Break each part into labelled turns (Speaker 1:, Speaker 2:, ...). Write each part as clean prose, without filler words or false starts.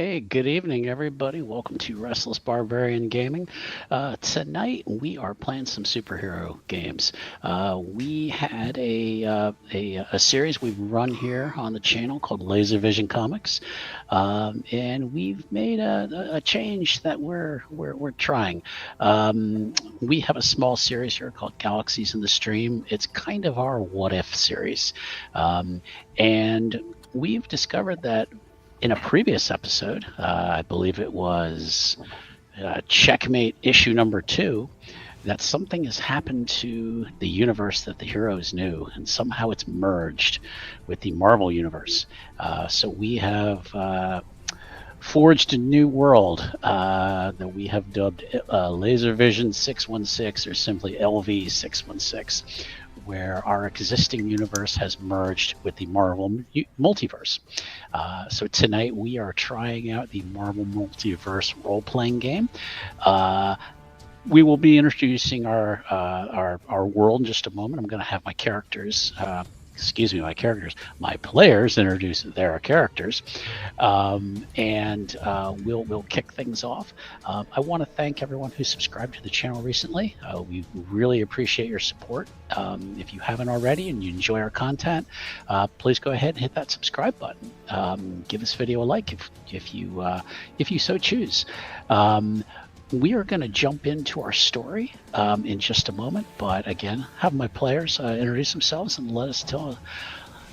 Speaker 1: Hey, good evening, everybody. Welcome to Restless Barbarian Gaming. Tonight we are playing some superhero games. We had a series we've run here on the channel called Laser Vision Comics, and we've made a change that we're trying. We have a small series here called Galaxies in the Stream. It's kind of our what if series, and we've discovered that in a previous episode, I believe it was Checkmate issue number 2, that something has happened to the universe that the heroes knew, and somehow it's merged with the Marvel universe. So we have forged a new world that we have dubbed Laser Vision 616, or simply LV 616, where our existing universe has merged with the Marvel Multiverse. So tonight we are trying out the Marvel Multiverse role-playing game. We will be introducing our world in just a moment. I'm going to have my players introduce their characters, and we'll kick things off. I want to thank everyone who subscribed to the channel recently. We really appreciate your support. If you haven't already and you enjoy our content, please go ahead and hit that subscribe button. Give this video a like if you so choose. We are going to jump into our story in just a moment, but again, have my players introduce themselves and let us tell.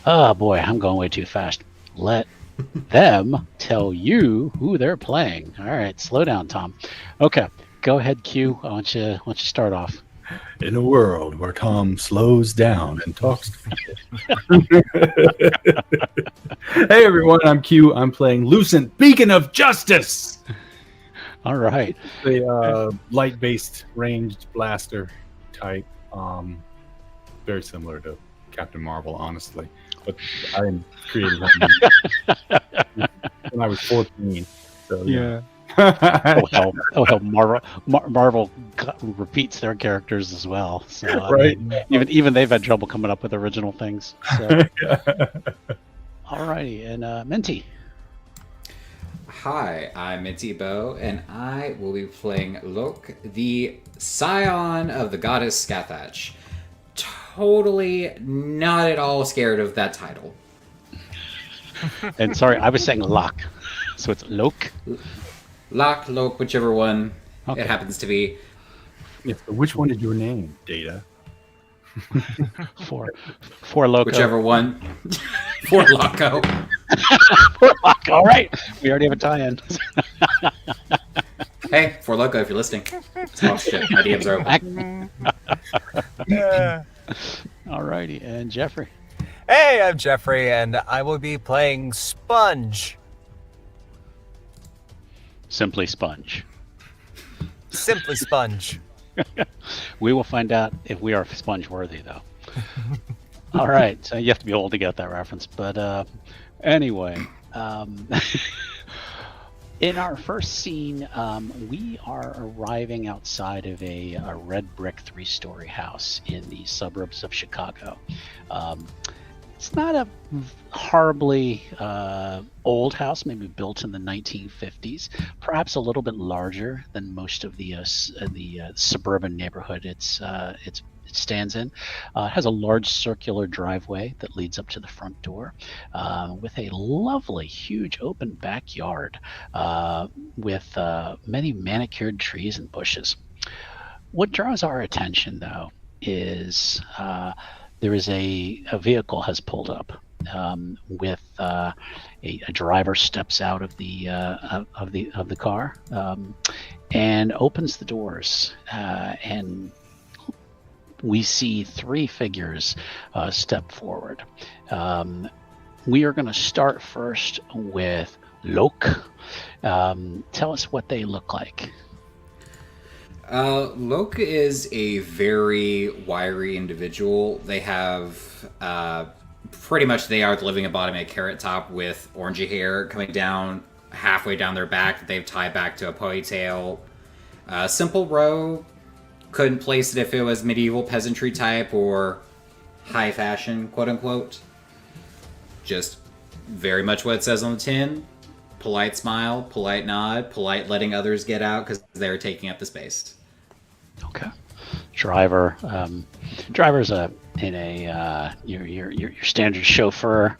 Speaker 1: Oh boy, I'm going way too fast. Let them tell you who they're playing. All right, slow down, Tom. Okay, go ahead, Q. Why don't you start off?
Speaker 2: In a world where Tom slows down and talks. Hey everyone, I'm Q. I'm playing Lucent, Beacon of Justice.
Speaker 1: All right.
Speaker 2: The light-based ranged blaster type. Very similar to Captain Marvel, honestly. But I created one when I was 14. So,
Speaker 1: yeah. Oh hell! Marvel repeats their characters as well. So,
Speaker 2: right.
Speaker 1: Even they've had trouble coming up with original things. So. All righty, and Minty.
Speaker 3: Hi, I'm Minty Bow, and I will be playing Lok, the scion of the goddess Scathach. Totally not at all scared of that title.
Speaker 1: And sorry, I was saying Lok, so it's Lok.
Speaker 3: Lok, whichever one
Speaker 1: it
Speaker 3: happens to be.
Speaker 2: Yeah, so which one is your name, Data?
Speaker 1: For Loco.
Speaker 3: Whichever one. For Loco.
Speaker 1: For Loco. All right. We already have a tie-in.
Speaker 3: Hey, For Loco, if you're listening. Oh shit, my DMs are
Speaker 1: open. All righty, and Jeffrey.
Speaker 4: Hey, I'm Jeffrey, and I will be playing Sponge.
Speaker 1: Simply Sponge.
Speaker 4: Simply Sponge.
Speaker 1: We will find out if we are sponge worthy, though. All right, so you have to be old to get that reference. But anyway, in our first scene, we are arriving outside of a red brick 3-story house in the suburbs of Chicago. It's not a horribly old house, maybe built in the 1950s, perhaps a little bit larger than most of the suburban neighborhood it stands in. It has a large circular driveway that leads up to the front door, with a lovely, huge open backyard with many manicured trees and bushes. What draws our attention, though, is there is a vehicle has pulled up with a driver steps out of the car and opens the doors, and we see 3 figures step forward. We are going to start first with Lok. Tell us what they look like.
Speaker 3: Lok is a very wiry individual. They have pretty much they are living a bottom of a carrot top with orangey hair coming down halfway down their back that they've tied back to a ponytail. Simple robe. Couldn't place it if it was medieval peasantry type or high fashion, quote unquote. Just very much what it says on the tin. polite smile, polite nod, polite letting others get out because they're taking up the space.
Speaker 1: Okay. Driver. Driver's in a your standard chauffeur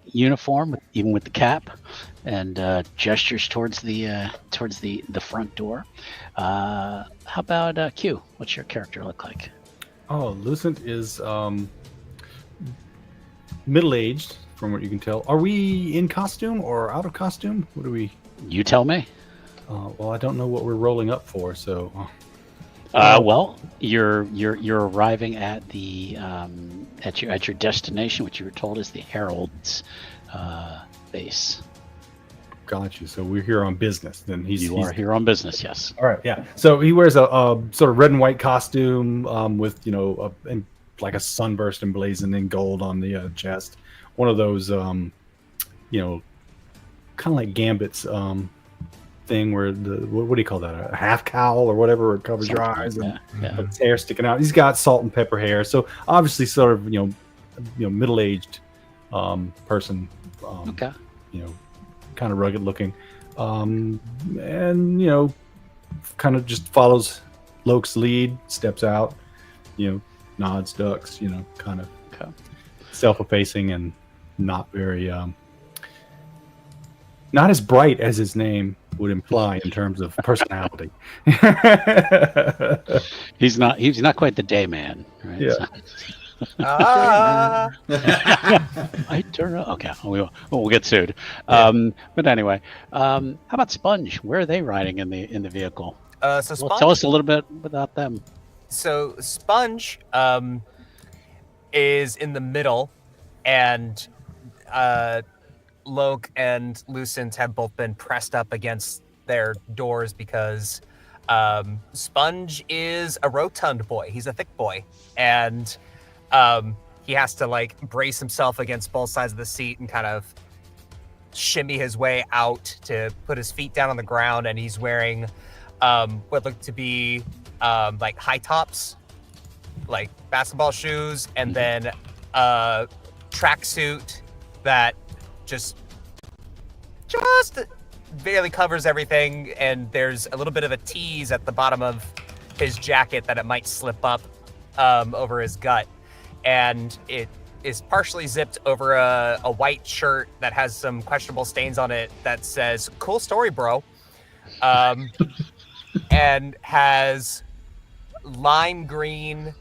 Speaker 1: uniform, even with the cap, and gestures towards the front door. How about Q? What's your character look like?
Speaker 2: Oh, Lucent is middle-aged, from what you can tell. Are we in costume or out of costume? What are we?
Speaker 1: You tell me.
Speaker 2: Well, I don't know what we're rolling up for, so.
Speaker 1: Well, you're arriving at the at your destination, which you were told is the Heralds base.
Speaker 2: Got you. So we're here on business. Then he's
Speaker 1: are here on business, yes.
Speaker 2: All right, yeah. So he wears a sort of red and white costume with and like a sunburst emblazoned in gold on the chest. One of those kind of like Gambit's thing where what do you call that? A half cowl or whatever, it covers your eyes and his hair sticking out. He's got salt and pepper hair, so obviously sort of middle-aged person.
Speaker 1: Okay.
Speaker 2: Kind of rugged looking, and kind of just follows Loke's lead, steps out, nods, ducks, kind of self-effacing and not very not as bright as his name would imply in terms of personality.
Speaker 1: He's not quite the day man, right?
Speaker 2: Yeah.
Speaker 1: I turn up. Okay, we'll get sued. But anyway, how about Sponge? Where are they riding in the vehicle?
Speaker 4: So Sponge,
Speaker 1: tell us a little bit about them.
Speaker 4: So Sponge is in the middle, and Loke and Lucent have both been pressed up against their doors because Sponge is a rotund boy. He's a thick boy, and he has to brace himself against both sides of the seat and kind of shimmy his way out to put his feet down on the ground. And he's wearing what look to be high tops, like basketball shoes, and then a tracksuit that just barely covers everything. And there's a little bit of a tease at the bottom of his jacket that it might slip up over his gut. And it is partially zipped over a white shirt that has some questionable stains on it that says "Cool story, bro," and has lime green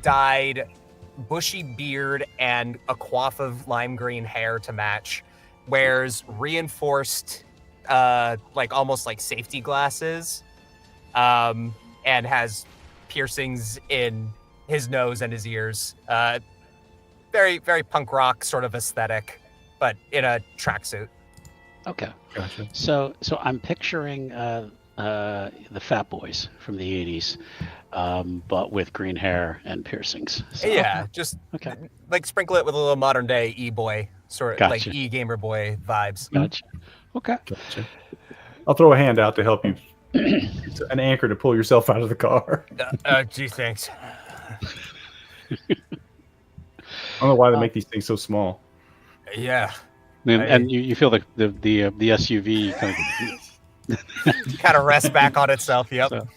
Speaker 4: dyed bushy beard and a coif of lime green hair to match. Wears reinforced, almost like safety glasses, and has piercings in his nose and his ears. Very, very punk rock sort of aesthetic, but in a tracksuit.
Speaker 1: Okay.
Speaker 2: Gotcha.
Speaker 1: So I'm picturing the Fat Boys from the 80s, but with green hair and piercings. So,
Speaker 4: yeah, just sprinkle it with a little modern day e-boy, sort of
Speaker 1: Gotcha.
Speaker 4: e-gamer boy vibes.
Speaker 1: Gotcha. Okay.
Speaker 2: Gotcha. I'll throw a hand out to help you. It's an anchor to pull yourself out of the car.
Speaker 4: Gee, thanks.
Speaker 2: I don't know why they make these things so small.
Speaker 4: Yeah.
Speaker 1: And you feel the SUV
Speaker 4: kind of rests back on itself. Yep.
Speaker 1: So,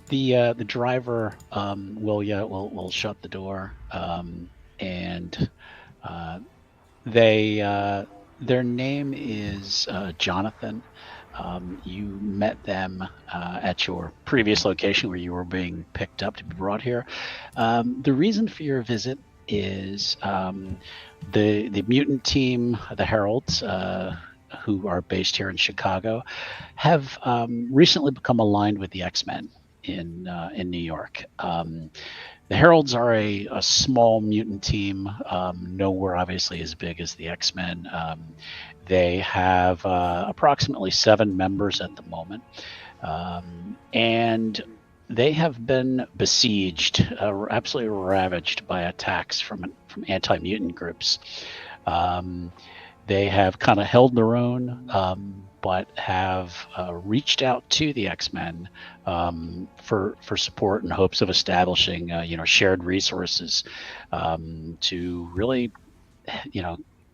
Speaker 1: the driver will shut the door, and their name is Jonathan. You met them at your previous location where you were being picked up to be brought here. The reason for your visit is the mutant team, the Heralds, who are based here in Chicago, have recently become aligned with the X-Men in New York. The Heralds are a small mutant team, nowhere obviously as big as the X-Men. They have approximately 7 members at the moment, and they have been besieged, absolutely ravaged by attacks from anti-mutant groups. They have kind of held their own, but have reached out to the X-Men for support in hopes of establishing shared resources to really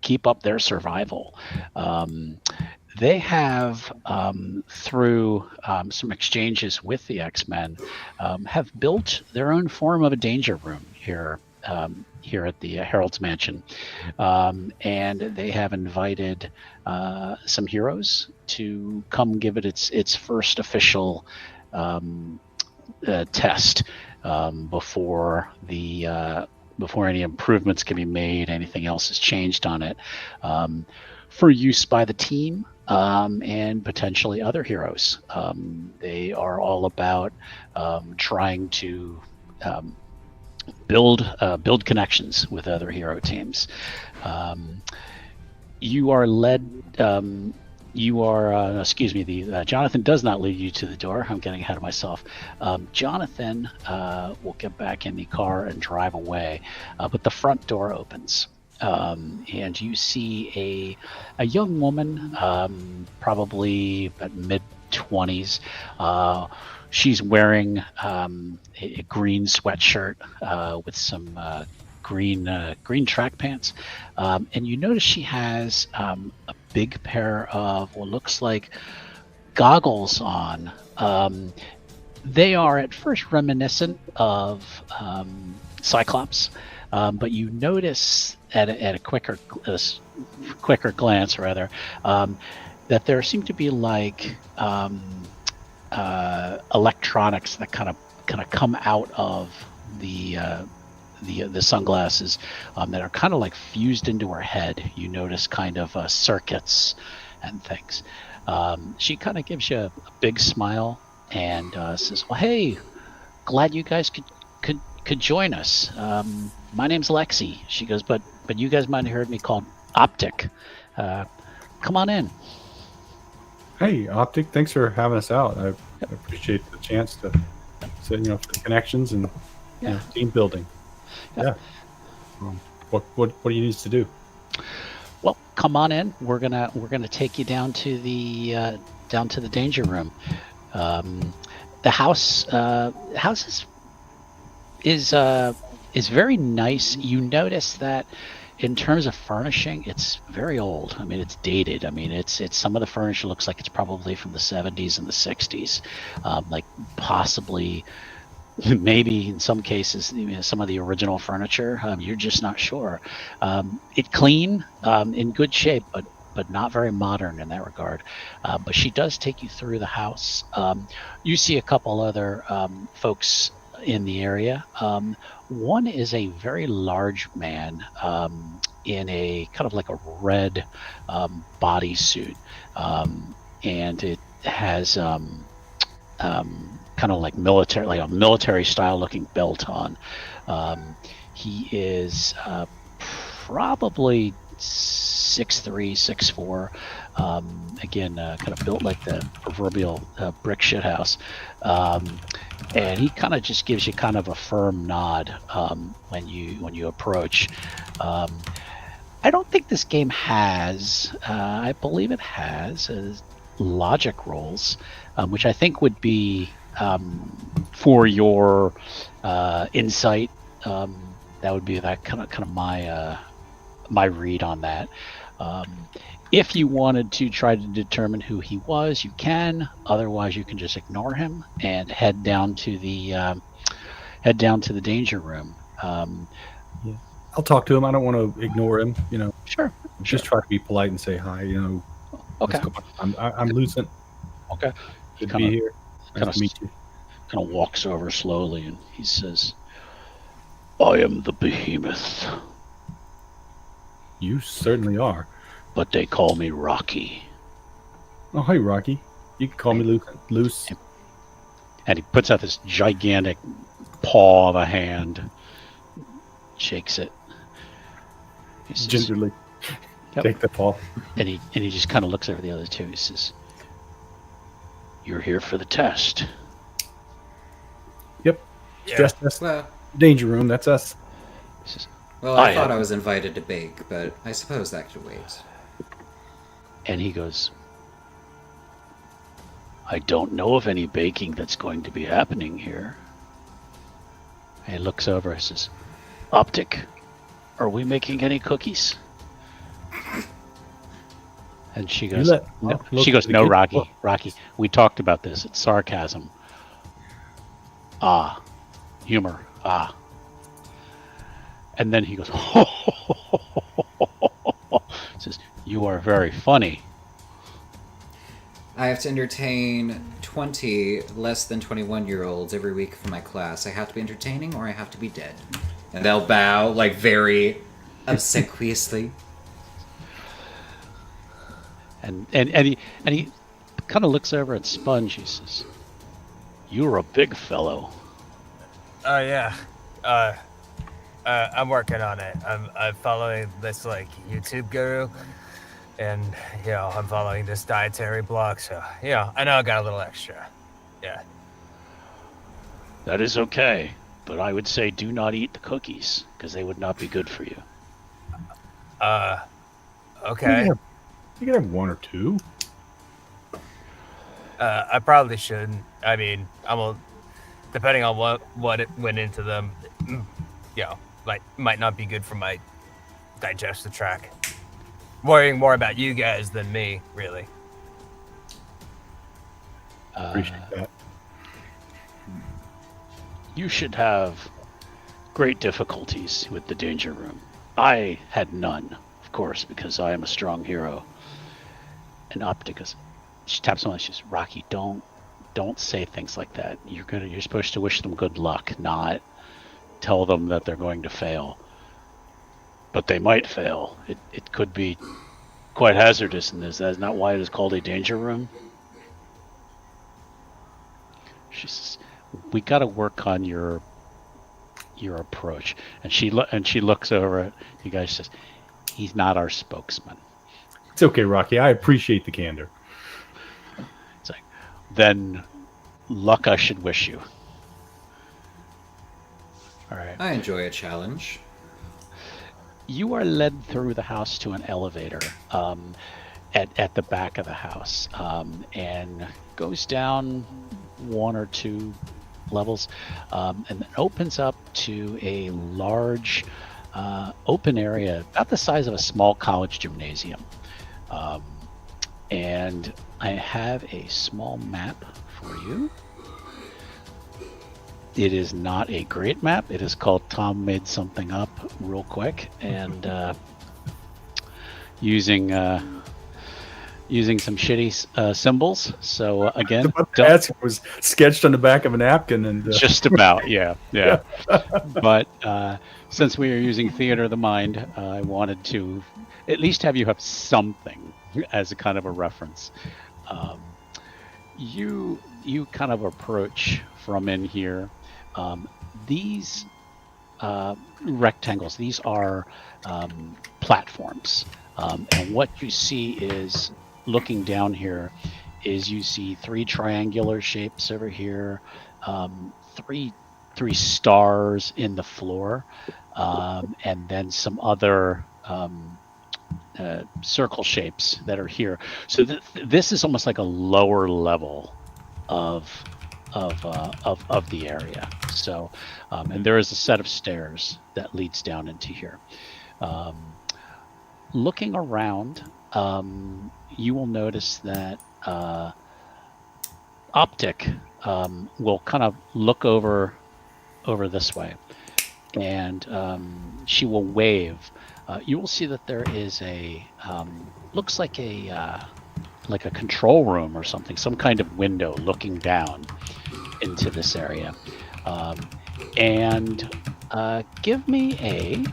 Speaker 1: keep up their survival. They have, through some exchanges with the X-Men, have built their own form of a danger room here at the Heralds Mansion, and they have invited some heroes to come give it its first official test before any improvements can be made, anything else is changed on it, for use by the team. And potentially other heroes. They are all about trying to build connections with other hero teams. You are led. Jonathan does not lead you to the door. I'm getting ahead of myself. Jonathan will get back in the car and drive away, but the front door opens. And you see a young woman, probably about mid-20s. She's wearing a green sweatshirt with some green track pants, and you notice she has a big pair of what looks like goggles on. They are at first reminiscent of Cyclops, but you notice at a quicker glance, rather, that there seem to be like electronics that kind of come out of the sunglasses that are kind of like fused into her head. You notice kind of circuits and things. She kind of gives you a big smile and says, "Well, hey, glad you guys could join us. My name's Lexi." She goes, but you guys might have heard me called Optic. Come on in.
Speaker 2: Hey, Optic, thanks for having us out. I appreciate the chance to, for the connections and team building. Yeah. What do you need us to do?
Speaker 1: Well, come on in. We're gonna take you down to the danger room. The house is very nice. You notice that in terms of furnishing, it's very old. I mean, it's dated. I mean, it's some of the furniture looks like it's probably from the 70s and the 60s, like possibly, maybe in some cases, some of the original furniture. You're just not sure. It clean, in good shape, but not very modern in that regard. But she does take you through the house. You see a couple other folks in the area. One is a very large man in a kind of like a red bodysuit, and it has kind of like a military style looking belt on. He is probably 6'3", 6'4". Again, kind of built like the proverbial brick shit house. And he kind of just gives you kind of a firm nod when you approach. I don't think this game has. I believe it has logic rolls, which I think would be for your insight. That would be that kind of my read on that. If you wanted to try to determine who he was, you can. Otherwise, you can just ignore him and head down to the danger room.
Speaker 2: I'll talk to him. I don't want to ignore him.
Speaker 1: Sure.
Speaker 2: Just try to be polite and say hi.
Speaker 1: Okay.
Speaker 2: I'm Lucent.
Speaker 1: Okay.
Speaker 2: Good to be here. Nice to meet you.
Speaker 1: Kind of walks over slowly and he says, "I am the Behemoth,
Speaker 2: You certainly are.
Speaker 1: but they call me Rocky."
Speaker 2: Oh, hey, Rocky. You can call me Loose.
Speaker 1: And he puts out this gigantic paw of a hand, shakes it. He says,
Speaker 2: Gingerly.
Speaker 1: Yep.
Speaker 2: Take the paw.
Speaker 1: And he just kind of looks over the other two. He says, "You're here for the test."
Speaker 2: Yep.
Speaker 4: Yeah.
Speaker 2: Stress test.
Speaker 3: Well,
Speaker 2: Danger room. That's us.
Speaker 1: He says,
Speaker 3: I thought I was invited to bake, but I suppose that could wait.
Speaker 1: and he goes, "I don't know of any baking that's going to be happening here." And he looks over and says, "Optic, are we making any cookies?" And she
Speaker 2: You
Speaker 1: goes,
Speaker 2: let-
Speaker 1: no,
Speaker 2: oh, look,
Speaker 1: she goes,
Speaker 2: the
Speaker 1: no,
Speaker 2: kid-
Speaker 1: Rocky, Rocky, we talked about this. It's sarcasm. Ah, humor. Ah. And then he goes, says, you are very funny.
Speaker 3: I have to entertain 20 less than 21-year-olds every week for my class. I have to be entertaining or I have to be dead. And they'll bow, like, very obsequiously.
Speaker 1: And he kind of looks over at Sponge. He says, you're a big fellow.
Speaker 4: Oh yeah. I'm working on it. I'm following this like YouTube guru, and I'm following this dietary block. So I know I got a little extra. Yeah.
Speaker 1: That is okay, but I would say do not eat the cookies because they would not be good for you.
Speaker 4: Okay.
Speaker 2: You can have one or two.
Speaker 4: I probably shouldn't. I mean, depending on what it went into them, might not be good for my digestive tract. Worrying more about you guys than me, really.
Speaker 2: Appreciate that.
Speaker 1: You should have great difficulties with the danger room. I had none, of course, because I am a strong hero. And Optic goes, she taps on it. She says, Rocky, don't say things like that. You're supposed to wish them good luck, not tell them that they're going to fail. But they might fail. It could be quite hazardous in this. That's not why it is called a danger room. She says, we got to work on your approach. And she looks over at you guys. Says, he's not our spokesman.
Speaker 2: It's okay, Rocky. I appreciate the candor.
Speaker 1: It's like, then luck I should wish you. All right.
Speaker 3: I enjoy a challenge.
Speaker 1: You are led through the house to an elevator at the back of the house, and goes down one or two levels, and then opens up to a large open area about the size of a small college gymnasium. And I have a small map for you. It is not a great map. It is called Tom Made Something Up real quick, and using some shitty symbols. So again,
Speaker 2: That was sketched on the back of a napkin, and
Speaker 1: just about, yeah. But since we are using Theater of the Mind, I wanted to at least have you have something as a kind of a reference. You kind of approach from in here. These rectangles, these are platforms, and what you see is, looking down here, is you see three triangular shapes over here, three stars in the floor, and then some other circle shapes that are here. So this is almost like a lower level of the area. So, and there is a set of stairs that leads down into here. Looking around, you will notice that Optic will kind of look over this way, and she will wave. You will see that there is a looks like a control room or something, some kind of window looking down into this area. And give me a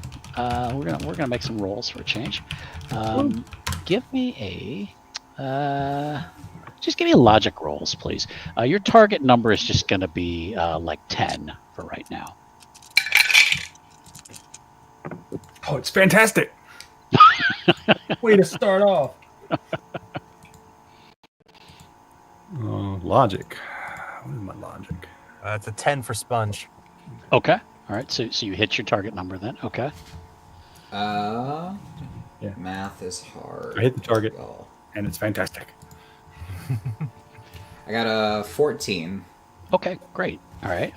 Speaker 1: we're gonna make some rolls for a change. Give me just give me logic rolls, please. Your target number is just going to be like 10 for right now.
Speaker 2: oh, it's fantastic. Way to start off. Logic. What is my logic?
Speaker 4: It's a 10 for Sponge.
Speaker 1: Okay. All right. So you hit your target number then. Okay.
Speaker 3: Yeah. Math is hard.
Speaker 2: I hit the target,
Speaker 3: Well,
Speaker 2: and it's fantastic.
Speaker 3: I got a 14.
Speaker 1: Okay. Great. All right.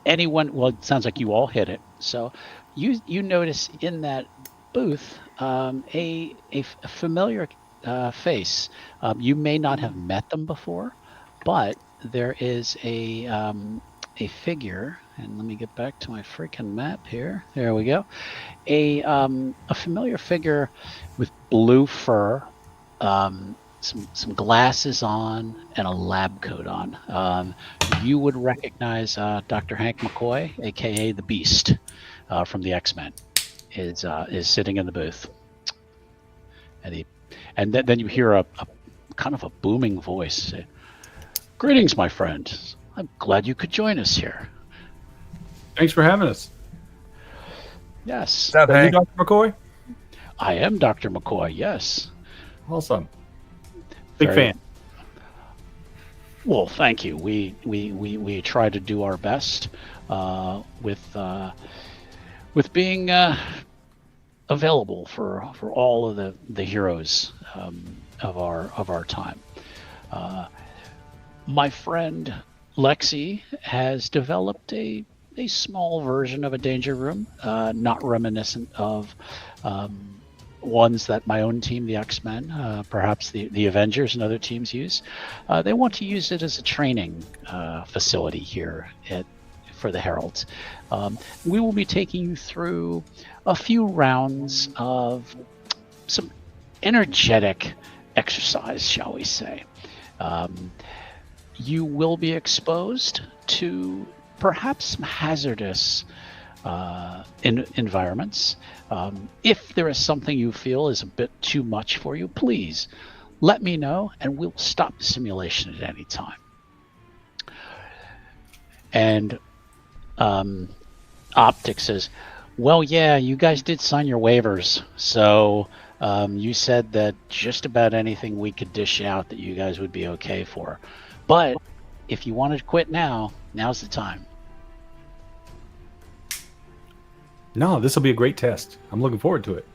Speaker 1: Anyone? Well, it sounds like you all hit it. So you notice in that booth a familiar face. You may not have met them before, but there is a figure. And let me get back to my freaking map here. There we go. A familiar figure with blue fur, some glasses on, and a lab coat on. You would recognize Dr. Hank McCoy, aka the Beast, from the X-Men, is sitting in the booth, and then you hear a kind of a booming voice say, "Greetings, my friend. I'm glad you could join us here."
Speaker 2: Thanks for having us.
Speaker 1: Yes,
Speaker 4: What's up,
Speaker 2: Are you
Speaker 4: Hank?
Speaker 2: Dr. McCoy?
Speaker 1: I am Dr. McCoy. Yes.
Speaker 2: Awesome. Big
Speaker 1: Very-
Speaker 2: fan.
Speaker 1: Well, thank you. We try to do our best with being available for all of the heroes of our time. My friend Lexi has developed a small version of a danger room, not reminiscent of ones that my own team, the X-Men, perhaps the Avengers and other teams use. They want to use it as a training facility here for the Heralds. We will be taking you through a few rounds of some energetic exercise, shall we say. You will be exposed to perhaps some hazardous environments. If there is something you feel is a bit too much for you, please let me know and we'll stop the simulation at any time. And Optic says, well, yeah, you guys did sign your waivers, so you said that just about anything we could dish out that you guys would be okay for. But if you wanted to quit now, now's the time.
Speaker 2: No, this will be a great test. I'm looking forward to it.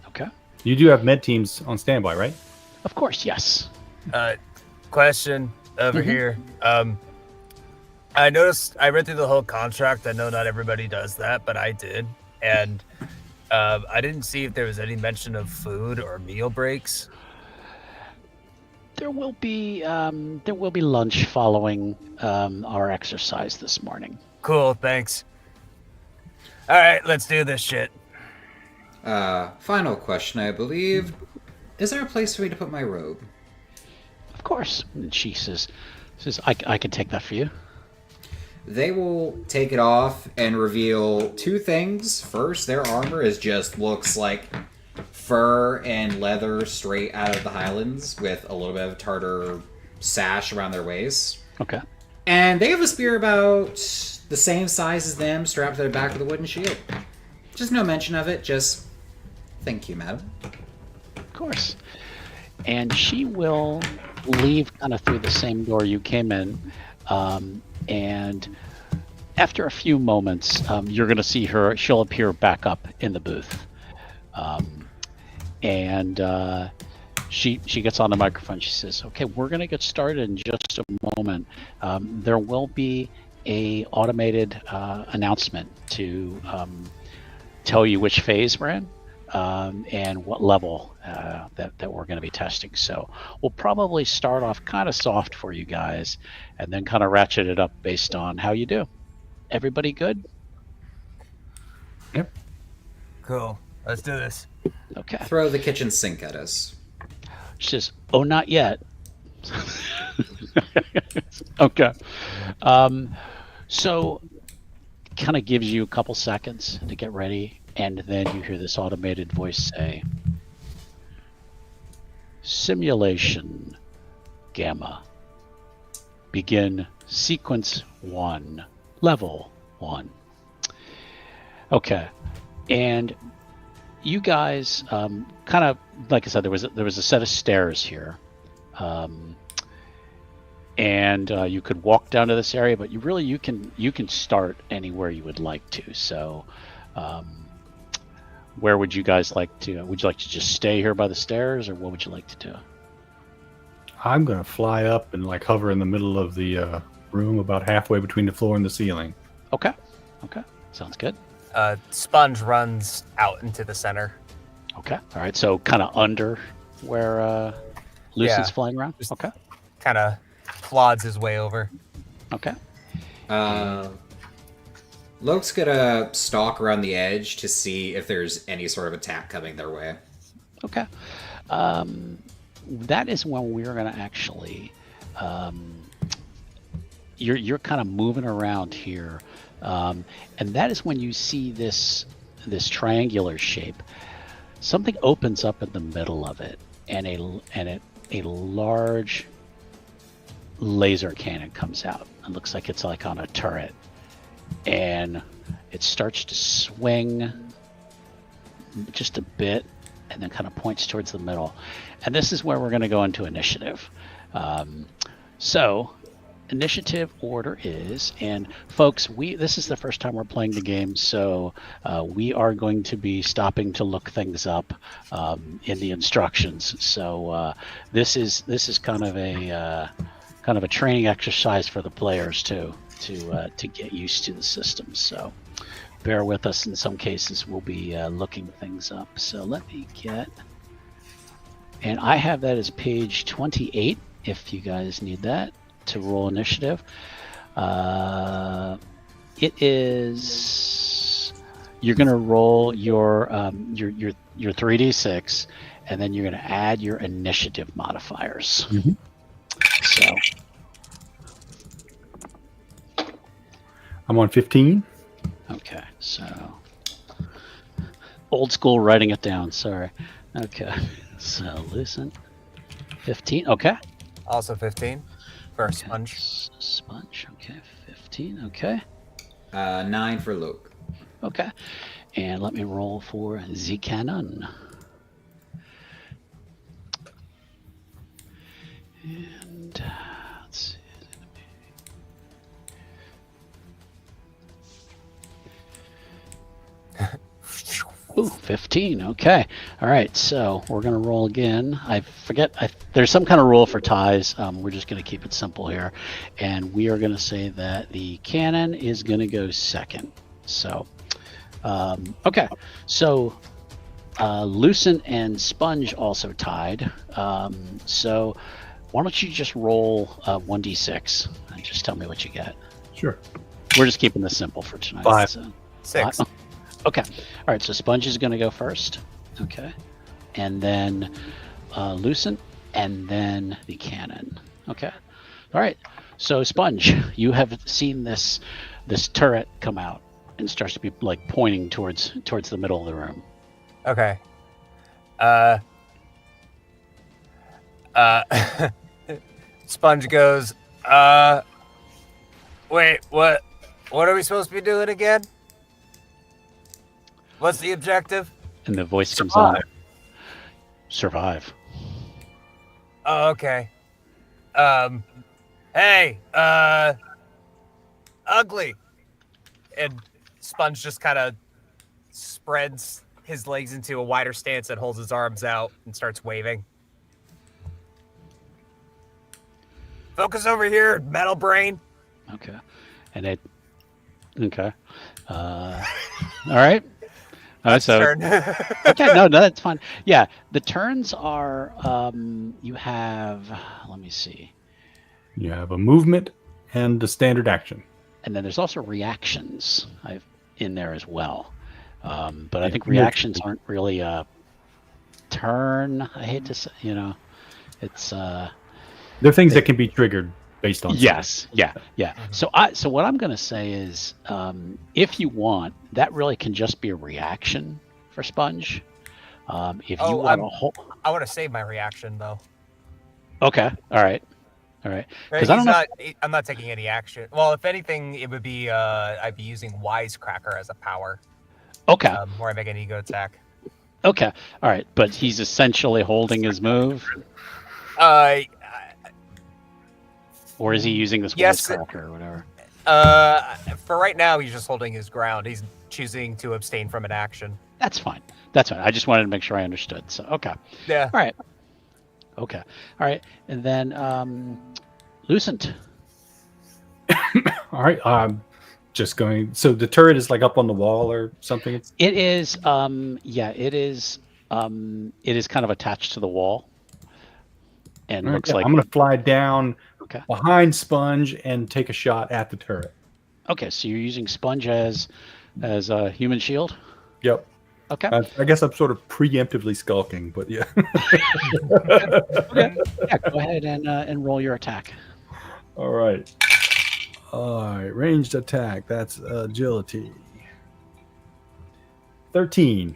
Speaker 1: Okay.
Speaker 2: You do have med teams on standby, right?
Speaker 1: Of course, yes.
Speaker 4: Question over
Speaker 1: Mhm.
Speaker 4: here. I noticed, I read through the whole contract. I know not everybody does that, but I did. And I didn't see if there was any mention of food or meal breaks.
Speaker 1: There will be lunch following our exercise this morning.
Speaker 4: Cool, thanks. All right, let's do this shit.
Speaker 3: Final question, I believe. Is there a place for me to put my robe?
Speaker 1: Of course. And she says I can take that for you.
Speaker 3: They will take it off and reveal two things. First, their armor looks like fur and leather straight out of the Highlands with a little bit of tartar sash around their waist.
Speaker 1: Okay.
Speaker 3: And they have a spear about the same size as them strapped to their back with a wooden shield. Just no mention of it, just thank you, madam.
Speaker 1: Of course. And she will leave kind of through the same door you came in. And after a few moments, you're going to see her. She'll appear back up in the booth. And she gets on the microphone. She says, okay, we're going to get started in just a moment. There will be a automated announcement to tell you which phase we're in. And what level that we're going to be testing. So we'll probably start off kind of soft for you guys and then kind of ratchet it up based on how you do. Everybody good?
Speaker 2: Yep.
Speaker 4: Cool, let's do this.
Speaker 1: Okay.
Speaker 3: Throw the kitchen sink at us.
Speaker 1: She says, oh, not yet. Okay. So kind of gives you a couple seconds to get ready. And then you hear this automated voice say, simulation gamma. Begin sequence 1, level 1. Okay. And you guys kind of, like I said, there was a set of stairs here. And you could walk down to this area, but you can start anywhere you would like to. So where would you guys like to? Would you like to just stay here by the stairs, or what would you like to do?
Speaker 2: I'm going to fly up and like hover in the middle of the room about halfway between the floor and the ceiling.
Speaker 1: Okay. Sounds good.
Speaker 4: Sponge runs out into the center.
Speaker 1: Okay. All right. So kind of under where Lucian's
Speaker 4: Yeah.
Speaker 1: flying around.
Speaker 4: Just-
Speaker 1: Okay.
Speaker 4: Kind of plods his way over.
Speaker 1: Okay.
Speaker 3: Loke's gonna stalk around the edge to see if there's any sort of attack coming their way.
Speaker 1: Okay. That is when we're going to actually. You're kind of moving around here, and that is when you see this triangular shape. Something opens up in the middle of it, and a large laser cannon comes out. It looks like it's like on a turret, and it starts to swing just a bit, and then kind of points towards the middle. And this is where we're going to go into initiative. So initiative order is, and folks, this is the first time we're playing the game, so we are going to be stopping to look things up in the instructions. So this is kind of a training exercise for the players too, to get used to the system. So bear with us. In some cases, we'll be looking things up. So let me get, and I have that as page 28 if you guys need that to roll initiative. It is, you're going to roll your 3d6, and then you're going to add your initiative modifiers.
Speaker 2: Mhm.
Speaker 1: So
Speaker 2: I'm on 15.
Speaker 1: okay, so old school writing it down. Sorry. Okay, so listen, 15. Okay.
Speaker 4: Also 15 for a
Speaker 1: Okay.
Speaker 4: Sponge.
Speaker 1: Sponge. Okay, 15. Okay.
Speaker 3: 9 for Luke.
Speaker 1: Okay. And let me roll for the cannon. And let's see. Ooh, 15. Okay. All right. So we're going to roll again. I forget. There's some kind of rule for ties. We're just going to keep it simple here. And we are going to say that the cannon is going to go second. So, okay. So, Lucent and Sponge also tied. So, why don't you just roll 1d6 and just tell me what you get?
Speaker 2: Sure.
Speaker 1: We're just keeping this simple for tonight.
Speaker 2: 5.
Speaker 1: So.
Speaker 4: 6.
Speaker 1: Okay. All right. So Sponge is going to go first. Okay. And then Lucent, and then the cannon. Okay. All right. So Sponge, you have seen this turret come out and starts to be like pointing towards the middle of the room.
Speaker 4: Okay. Sponge goes, wait, what are we supposed to be doing again? What's the objective?
Speaker 1: And the voice comes on. Survive.
Speaker 4: Oh, okay. Hey, ugly. And Sponge just kind of spreads his legs into a wider stance and holds his arms out and starts waving. Focus over here, metal brain.
Speaker 1: Okay. And it. Okay. All right.
Speaker 4: That's
Speaker 1: So
Speaker 4: turn.
Speaker 1: okay, no, that's fine. Yeah, the turns are you have, let me see,
Speaker 2: You have a movement and a standard action.
Speaker 1: and then there's also reactions I've in there as well. But I
Speaker 2: Yeah,
Speaker 1: think
Speaker 2: yeah.
Speaker 1: reactions aren't really a turn. I hate to say, it's
Speaker 2: They're things that can be triggered based on
Speaker 1: yes, yeah. So what I'm going to say is, if you want, that really can just be a reaction for Sponge. If you want to hold,
Speaker 4: I want to save my reaction though.
Speaker 1: okay, all right. Because I don't know.
Speaker 4: I'm not taking any action. Well, if anything, it would be I'd be using Wisecracker as a power.
Speaker 1: Okay,
Speaker 4: Where I make an ego attack.
Speaker 1: okay, all right. But he's essentially holding his move, or is he using this
Speaker 4: Yes,
Speaker 1: wisecracker or whatever?
Speaker 4: For right now, he's just holding his ground. He's choosing to abstain from an action.
Speaker 1: That's fine. That's fine. I just wanted to make sure I understood. So okay,
Speaker 4: Yeah.
Speaker 1: all right, okay, all right. And then Lucent.
Speaker 2: All right. just going. So the turret is like up on the wall or something.
Speaker 1: It is. Yeah, it is. It is kind of attached to the wall, and
Speaker 2: All right,
Speaker 1: looks
Speaker 2: yeah,
Speaker 1: like.
Speaker 2: I'm going to fly down
Speaker 1: Okay.
Speaker 2: behind Sponge and take a shot at the turret.
Speaker 1: Okay, so you're using Sponge as a human shield.
Speaker 2: Yep.
Speaker 1: Okay.
Speaker 2: I guess I'm sort of preemptively skulking, but yeah.
Speaker 1: Okay. Yeah, go ahead and roll your attack.
Speaker 2: All right. All right. Ranged attack. That's agility. 13.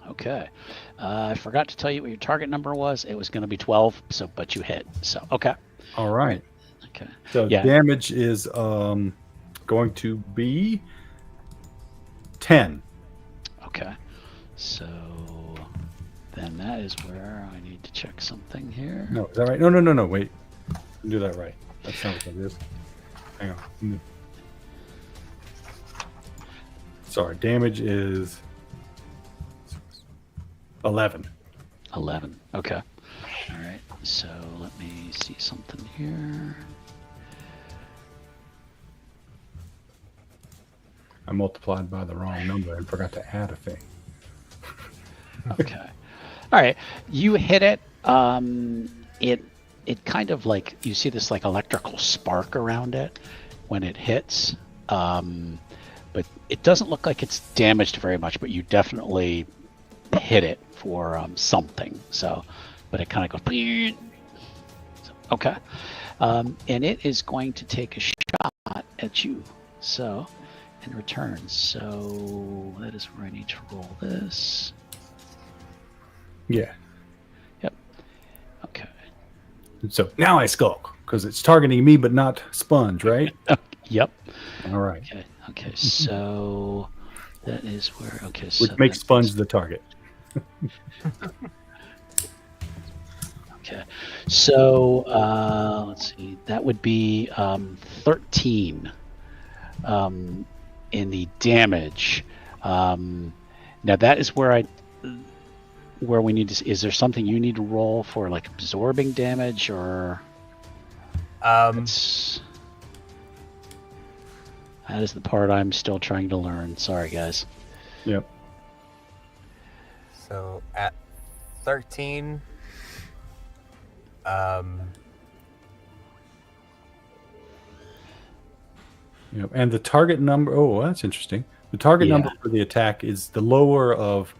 Speaker 1: Okay. I forgot to tell you what your target number was. It was going to be 12. But you hit. So okay.
Speaker 2: All right.
Speaker 1: Okay.
Speaker 2: So
Speaker 1: Yeah.
Speaker 2: damage is going to be 10.
Speaker 1: Okay. So then that is where I need to check something here.
Speaker 2: No, is that right? No. Wait. Do that right. That's not what that is. Hang on. Sorry. Damage is 11.
Speaker 1: 11. Okay. All right. So let me see something here.
Speaker 2: I multiplied by the wrong number and forgot to add a thing.
Speaker 1: Okay. All right. You hit it. It kind of like you see this like electrical spark around it when it hits. But it doesn't look like it's damaged very much, but you definitely hit it for something. So, but it kind of goes. So, okay. And it is going to take a shot at you. So, in return. So that is where I need to roll this.
Speaker 2: Yeah.
Speaker 1: Yep. Okay.
Speaker 2: So now I skulk because it's targeting me, but not Sponge, right?
Speaker 1: Yep.
Speaker 2: All right.
Speaker 1: Okay. Okay. So that is where. Okay.
Speaker 2: Which
Speaker 1: so
Speaker 2: makes
Speaker 1: that
Speaker 2: Sponge
Speaker 1: is-
Speaker 2: the target.
Speaker 1: Okay. So let's see. That would be 13 in the damage. Now that is where we need to. Is there something you need to roll for, like absorbing damage, or? That is the part I'm still trying to learn. Sorry, guys.
Speaker 2: Yep.
Speaker 4: So at 13,
Speaker 2: Yep. And the target number. Oh, that's interesting. The target
Speaker 1: Yeah.
Speaker 2: number for the attack is the lower of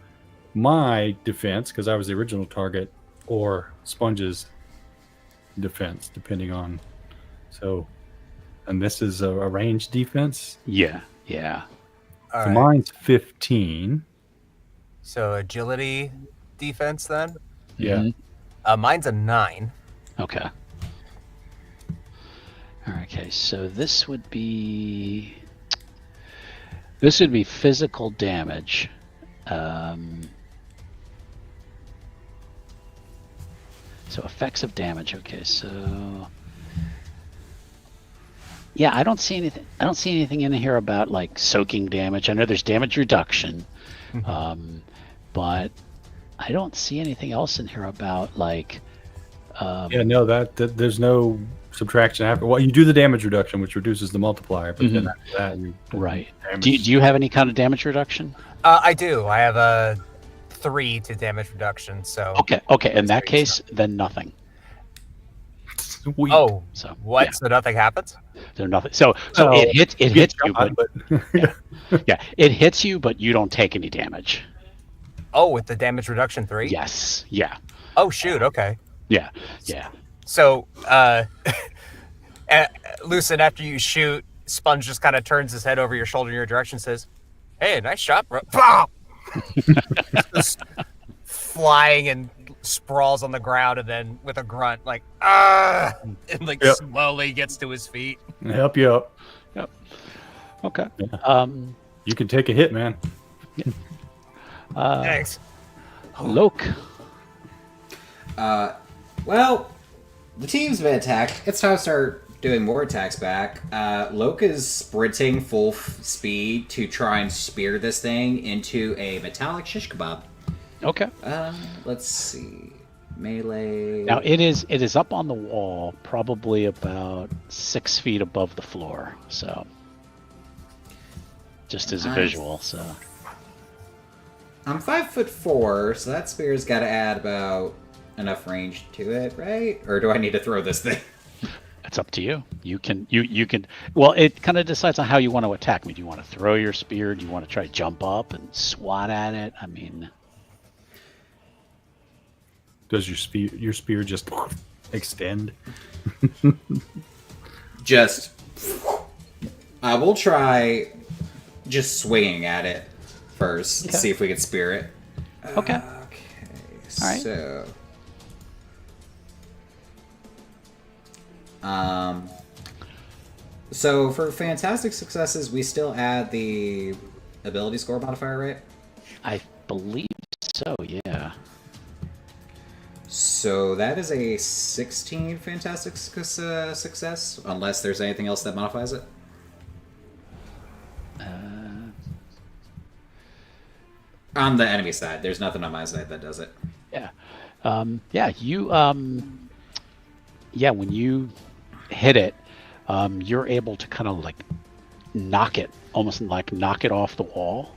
Speaker 2: my defense because I was the original target, or Sponge's defense, depending on. So, and this is a ranged defense.
Speaker 1: Yeah. Yeah.
Speaker 4: all
Speaker 2: So
Speaker 4: right.
Speaker 2: mine's 15.
Speaker 4: So agility defense then.
Speaker 2: Yeah.
Speaker 1: Mhm.
Speaker 4: Mine's a 9.
Speaker 1: Okay. All right. Okay. So this would be physical damage. So effects of damage. Okay. So yeah, I don't see anything. I don't see anything in here about like soaking damage. I know there's damage reduction, but I don't see anything else in here about like.
Speaker 2: Yeah. No, that there's no subtraction after. Well, you do the damage reduction, which reduces the multiplier, but then after that, you
Speaker 1: Right.
Speaker 2: damage.
Speaker 1: Do you have any kind of damage reduction?
Speaker 4: I do. I have a 3 to damage reduction. So
Speaker 1: Okay. Okay. In that
Speaker 4: Great
Speaker 1: case, then nothing.
Speaker 2: Sweet.
Speaker 4: Oh,
Speaker 1: So
Speaker 4: what?
Speaker 1: yeah,
Speaker 4: So nothing happens?
Speaker 1: there's nothing. So
Speaker 2: Well,
Speaker 1: it hits
Speaker 2: get
Speaker 1: you,
Speaker 2: shot,
Speaker 1: but yeah, it hits you, but you don't take any damage.
Speaker 4: Oh, with the damage reduction 3?
Speaker 1: Yes. Yeah.
Speaker 4: Oh, shoot. Okay.
Speaker 1: Yeah. Yeah.
Speaker 4: So, Lucid, after you shoot, Sponge just kind of turns his head over your shoulder in your direction and says, "Hey, nice shot, bro." Pow! Just flying and sprawls on the ground, and then with a grunt, like, "Ah!" and like
Speaker 2: Yep.
Speaker 4: slowly gets to his feet.
Speaker 2: help you up.
Speaker 1: Okay.
Speaker 2: Yeah. You can take a hit, man.
Speaker 4: Thanks.
Speaker 1: Loke.
Speaker 3: Well, the team's been attacked. It's time to start doing more attacks back. Loke is sprinting full speed to try and spear this thing into a metallic shish kebab.
Speaker 1: Okay.
Speaker 3: Let's see. Melee.
Speaker 1: Now it is up on the wall, probably about 6 feet above the floor. So just as a
Speaker 3: Nice.
Speaker 1: visual. So
Speaker 3: I'm 5'4", so that spear's got to add about enough range to it, right? Or do I need to throw this thing?
Speaker 1: it's up to you. You can. Well, it kind of decides on how you want to attack. I mean, do you want to throw your spear? Do you want to try to jump up and swat at it? I mean,
Speaker 2: Does your spear just extend?
Speaker 3: Just, I will try just swinging at it first.
Speaker 1: Okay.
Speaker 3: See if we can spear it.
Speaker 1: Okay.
Speaker 3: Okay.
Speaker 1: All right.
Speaker 3: So for fantastic successes, we still add the ability score modifier, right?
Speaker 1: I believe so. Yeah.
Speaker 3: So that is a 16 fantastic success, unless there's anything else that modifies it. On the enemy side, there's nothing on my side that does it.
Speaker 1: Yeah. Yeah. You. Yeah. When you hit it, you're able to kind of like knock it, almost like knock it off the wall,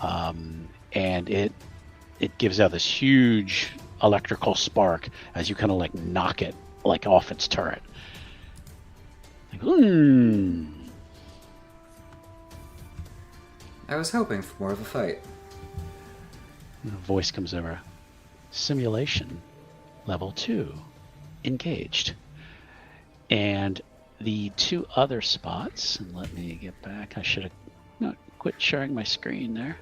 Speaker 1: and it gives out this huge electrical spark as you kind of like knock it like off its turret. Like,
Speaker 3: I was hoping for more of a fight.
Speaker 1: And a voice comes over. Simulation level 2 engaged. And the two other spots, and let me get back. I should have not quit sharing my screen there.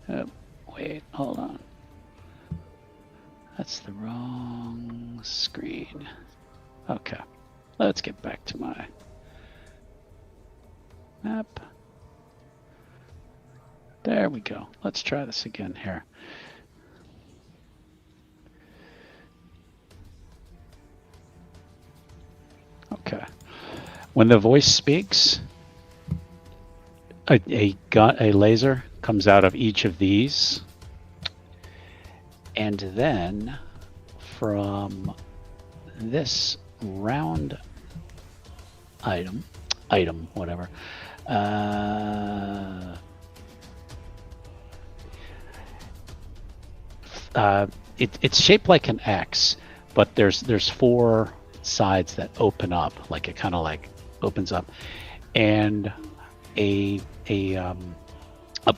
Speaker 1: Oh, wait, hold on. That's the wrong screen. Okay, let's get back to my map. There we go. Let's try this again here. Okay. When the voice speaks, a laser comes out of each of these, and then from this round item, whatever, it's shaped like an X, but there's four sides that open up, like it kind of like opens up, and a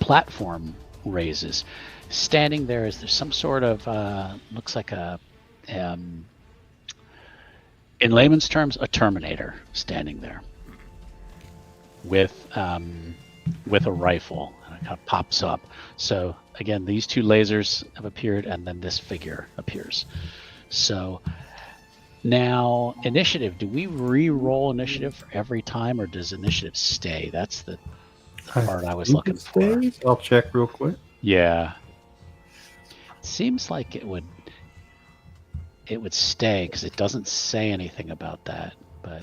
Speaker 1: platform raises. Standing there is there's some sort of looks like a in layman's terms a Terminator standing there with a rifle, and it kind of pops up. So again, these two lasers have appeared, and then this figure appears. So now initiative, do we re-roll initiative for every time, or does initiative stay? That's the part I was looking for.
Speaker 2: I'll check real quick.
Speaker 1: Yeah, seems like it would stay because it doesn't say anything about that, but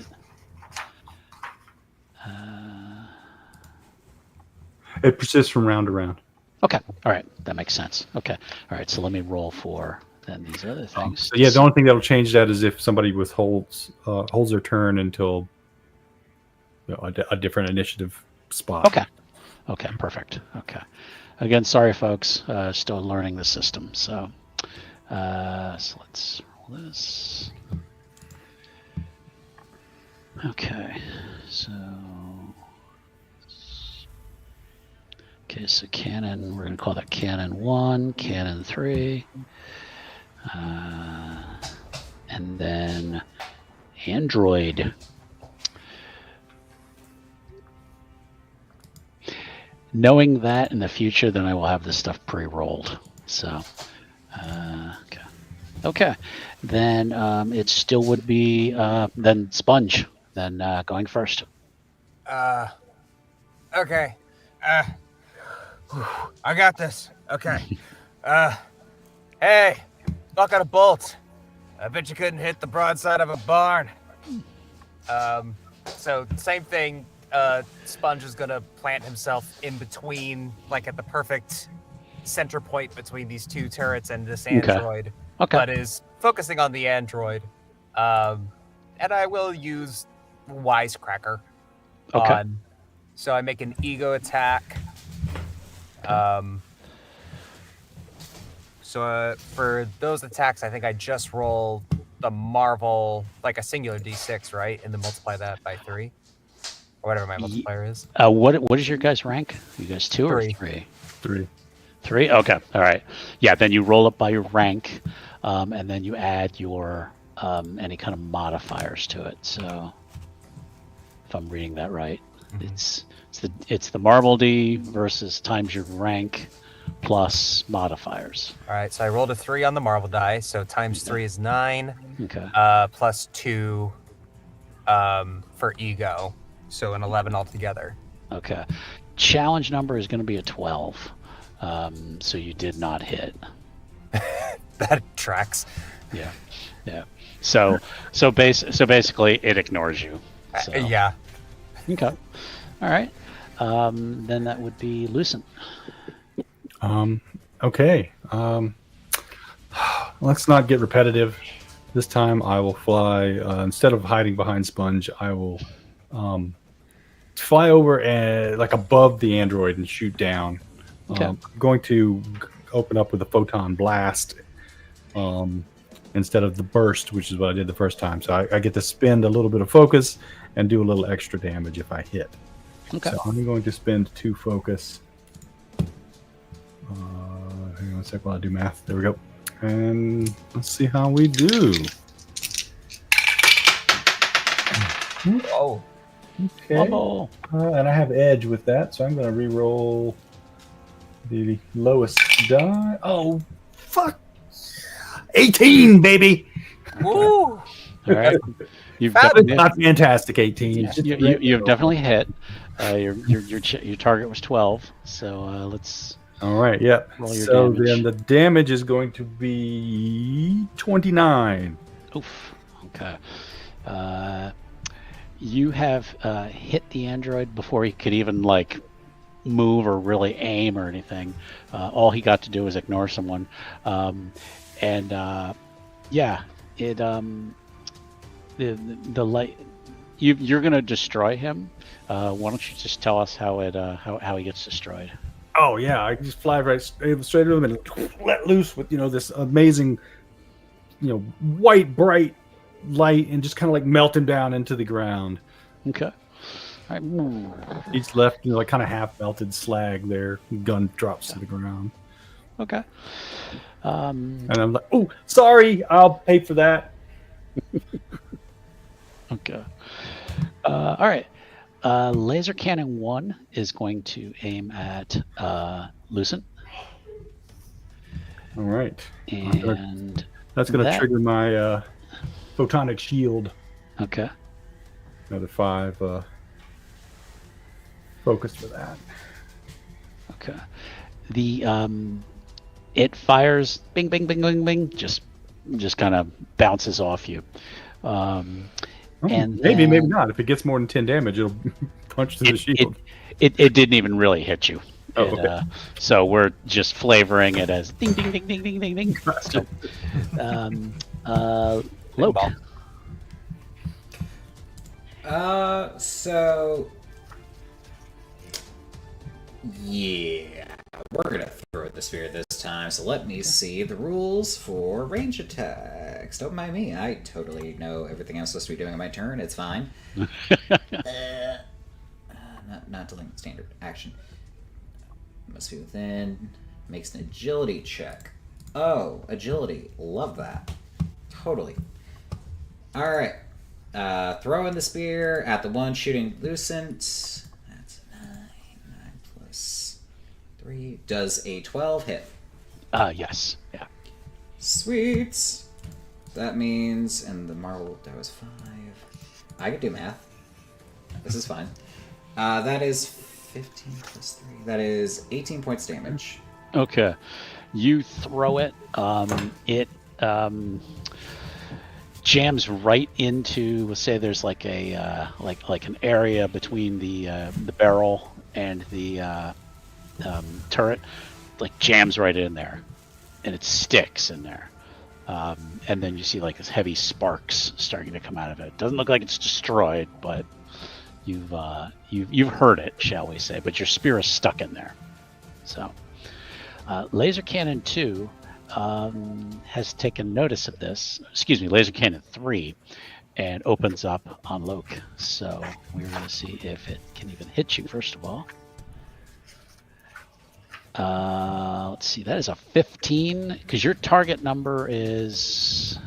Speaker 2: It persists from round to round.
Speaker 1: okay, all right, that makes sense. Okay, all right, so let me roll for then these other things.
Speaker 2: So yeah, the only thing that'll change that is if somebody holds their turn until a different initiative spot.
Speaker 1: Okay, perfect. Okay, again, sorry folks, still learning the system. So let's roll this. Okay, so cannon, we're going to call that cannon 1, cannon 3, and then android. Knowing that in the future, then I will have this stuff pre-rolled. So, okay. Then it still would be then Sponge, then going first.
Speaker 4: Okay. I got this. Okay. Hey, fuck out a bolt. I bet you couldn't hit the broadside of a barn. So same thing. Sponge is gonna plant himself in between, like at the perfect center point between these two turrets and this android.
Speaker 1: Okay.
Speaker 4: But is focusing on the android. And I will use wisecracker.
Speaker 1: Okay.
Speaker 4: So I make an ego attack. So for those attacks, I think I just roll the Marvel, like a singular d6, right? And then multiply that by 3. Or whatever my multiplier is.
Speaker 1: What is your guys' rank? You guys 2 or
Speaker 4: 3?
Speaker 1: 3?
Speaker 2: 3.
Speaker 1: 3? Okay. All right. Yeah, then you roll up by your rank, and then you add your any kind of modifiers to it. So if I'm reading that right, it's the Marvel D versus times your rank plus modifiers.
Speaker 4: All right, so I rolled a 3 on the Marvel die, so times 3 is 9.
Speaker 1: Okay.
Speaker 4: Plus 2 for ego, so an 11 altogether.
Speaker 1: Okay. Challenge number is going to be a 12. So you did not hit.
Speaker 4: That tracks.
Speaker 1: Yeah. Yeah. So basically it ignores you. So.
Speaker 4: Yeah.
Speaker 1: Okay. All right. Then that would be Lucent.
Speaker 2: Okay. Let's not get repetitive. This time I will fly. Instead of hiding behind Sponge, I will fly over and like above the android and shoot down.
Speaker 1: Okay.
Speaker 2: I'm going to open up with a photon blast instead of the burst, which is what I did the first time. So I get to spend a little bit of focus and do a little extra damage if I hit.
Speaker 1: Okay.
Speaker 2: So I'm going to spend 2 focus. Hang on a sec while I do math. There we go. And let's see how we do.
Speaker 4: Oh.
Speaker 2: Okay.
Speaker 1: Wobble.
Speaker 2: And I have edge with that, so I'm going to re-roll the lowest die. Oh, fuck. 18, baby.
Speaker 4: Woo!
Speaker 1: All right. You've
Speaker 4: Fab.
Speaker 1: definitely,
Speaker 2: Not fantastic 18.
Speaker 1: you've definitely hit. Your target was 12. So let's.
Speaker 2: All right, yeah.
Speaker 1: Roll your
Speaker 2: So
Speaker 1: damage.
Speaker 2: then the damage is going to be 29.
Speaker 1: Oof. Okay. You have hit the android before he could even like move or really aim or anything. All he got to do was ignore someone, yeah, it the light. You're gonna destroy him. Why don't you just tell us how it how he gets destroyed?
Speaker 2: Oh yeah, I can just fly right straight to him and let loose with this amazing, white bright light and just kind of like melt him down into the ground.
Speaker 1: Okay. All right.
Speaker 2: He's left, like kind of half melted slag there. Gun drops to the ground.
Speaker 1: Okay.
Speaker 2: And I'm like, oh, sorry, I'll pay for that.
Speaker 1: Okay. All right. Laser Cannon 1 is going to aim at Lucent.
Speaker 2: All right.
Speaker 1: And
Speaker 2: That's going to
Speaker 1: that-
Speaker 2: trigger my photonic shield.
Speaker 1: okay.
Speaker 2: Another 5 focus for that.
Speaker 1: Okay. The it fires bing bing bing bing bing just kind of bounces off you. And
Speaker 2: maybe
Speaker 1: then-
Speaker 2: not. If it gets more than 10 damage, it'll punch through the shield.
Speaker 1: It didn't even really hit you.
Speaker 2: Oh,
Speaker 1: It,
Speaker 2: okay.
Speaker 1: So we're just flavoring it as ding ding ding ding ding ding ding. So, Loke.
Speaker 3: So yeah, we're gonna throw the sphere this time. So let me see the rules for range attacks. Don't mind me. I totally know everything I'm supposed to be doing on my turn. It's fine. Not dealing standard action. Must be within. Makes an agility check. Oh, agility. Love that. Totally. All right. Throwing the spear at the one shooting Lucent. That's 9 plus 3. Does a 12 hit?
Speaker 1: Yes. Yeah.
Speaker 3: Sweet. That means, and the Marvel, that was 5. I can do math. This is fine. That is 15 plus 3. That is 18 points damage.
Speaker 1: Okay. You throw it. It jams right into. Let's say there's like a like an area between the barrel and the turret. Like jams right in there, and it sticks in there. And then you see like this heavy sparks starting to come out of it. Doesn't look like it's destroyed, but you've heard it, shall we say? But your spear is stuck in there. So, laser cannon 2 has taken notice of this. Excuse me, laser cannon 3, and opens up on Loke. So we're going to see if it can even hit you first of all. Let's see. That is a 15 because your target number is.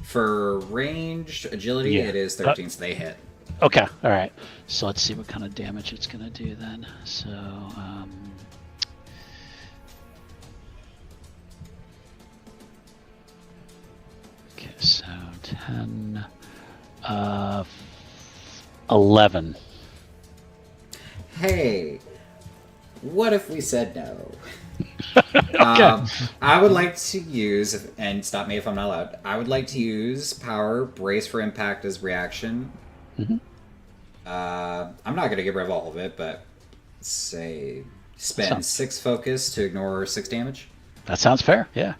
Speaker 3: For ranged agility,
Speaker 1: Yeah.
Speaker 3: it is 13, so they hit.
Speaker 1: Okay, all right. So let's see what kind of damage it's going to do then. So, okay, so 10, 11.
Speaker 3: Hey, what if we said no?
Speaker 1: Okay.
Speaker 3: I would like to use, and stop me if I'm not allowed, I would like to use power, brace for impact as reaction.
Speaker 1: Mhm.
Speaker 3: I'm not going to get rid of all of it, but say spend
Speaker 1: Sounds-
Speaker 3: 6 focus to ignore 6 damage.
Speaker 1: That sounds fair. Yeah.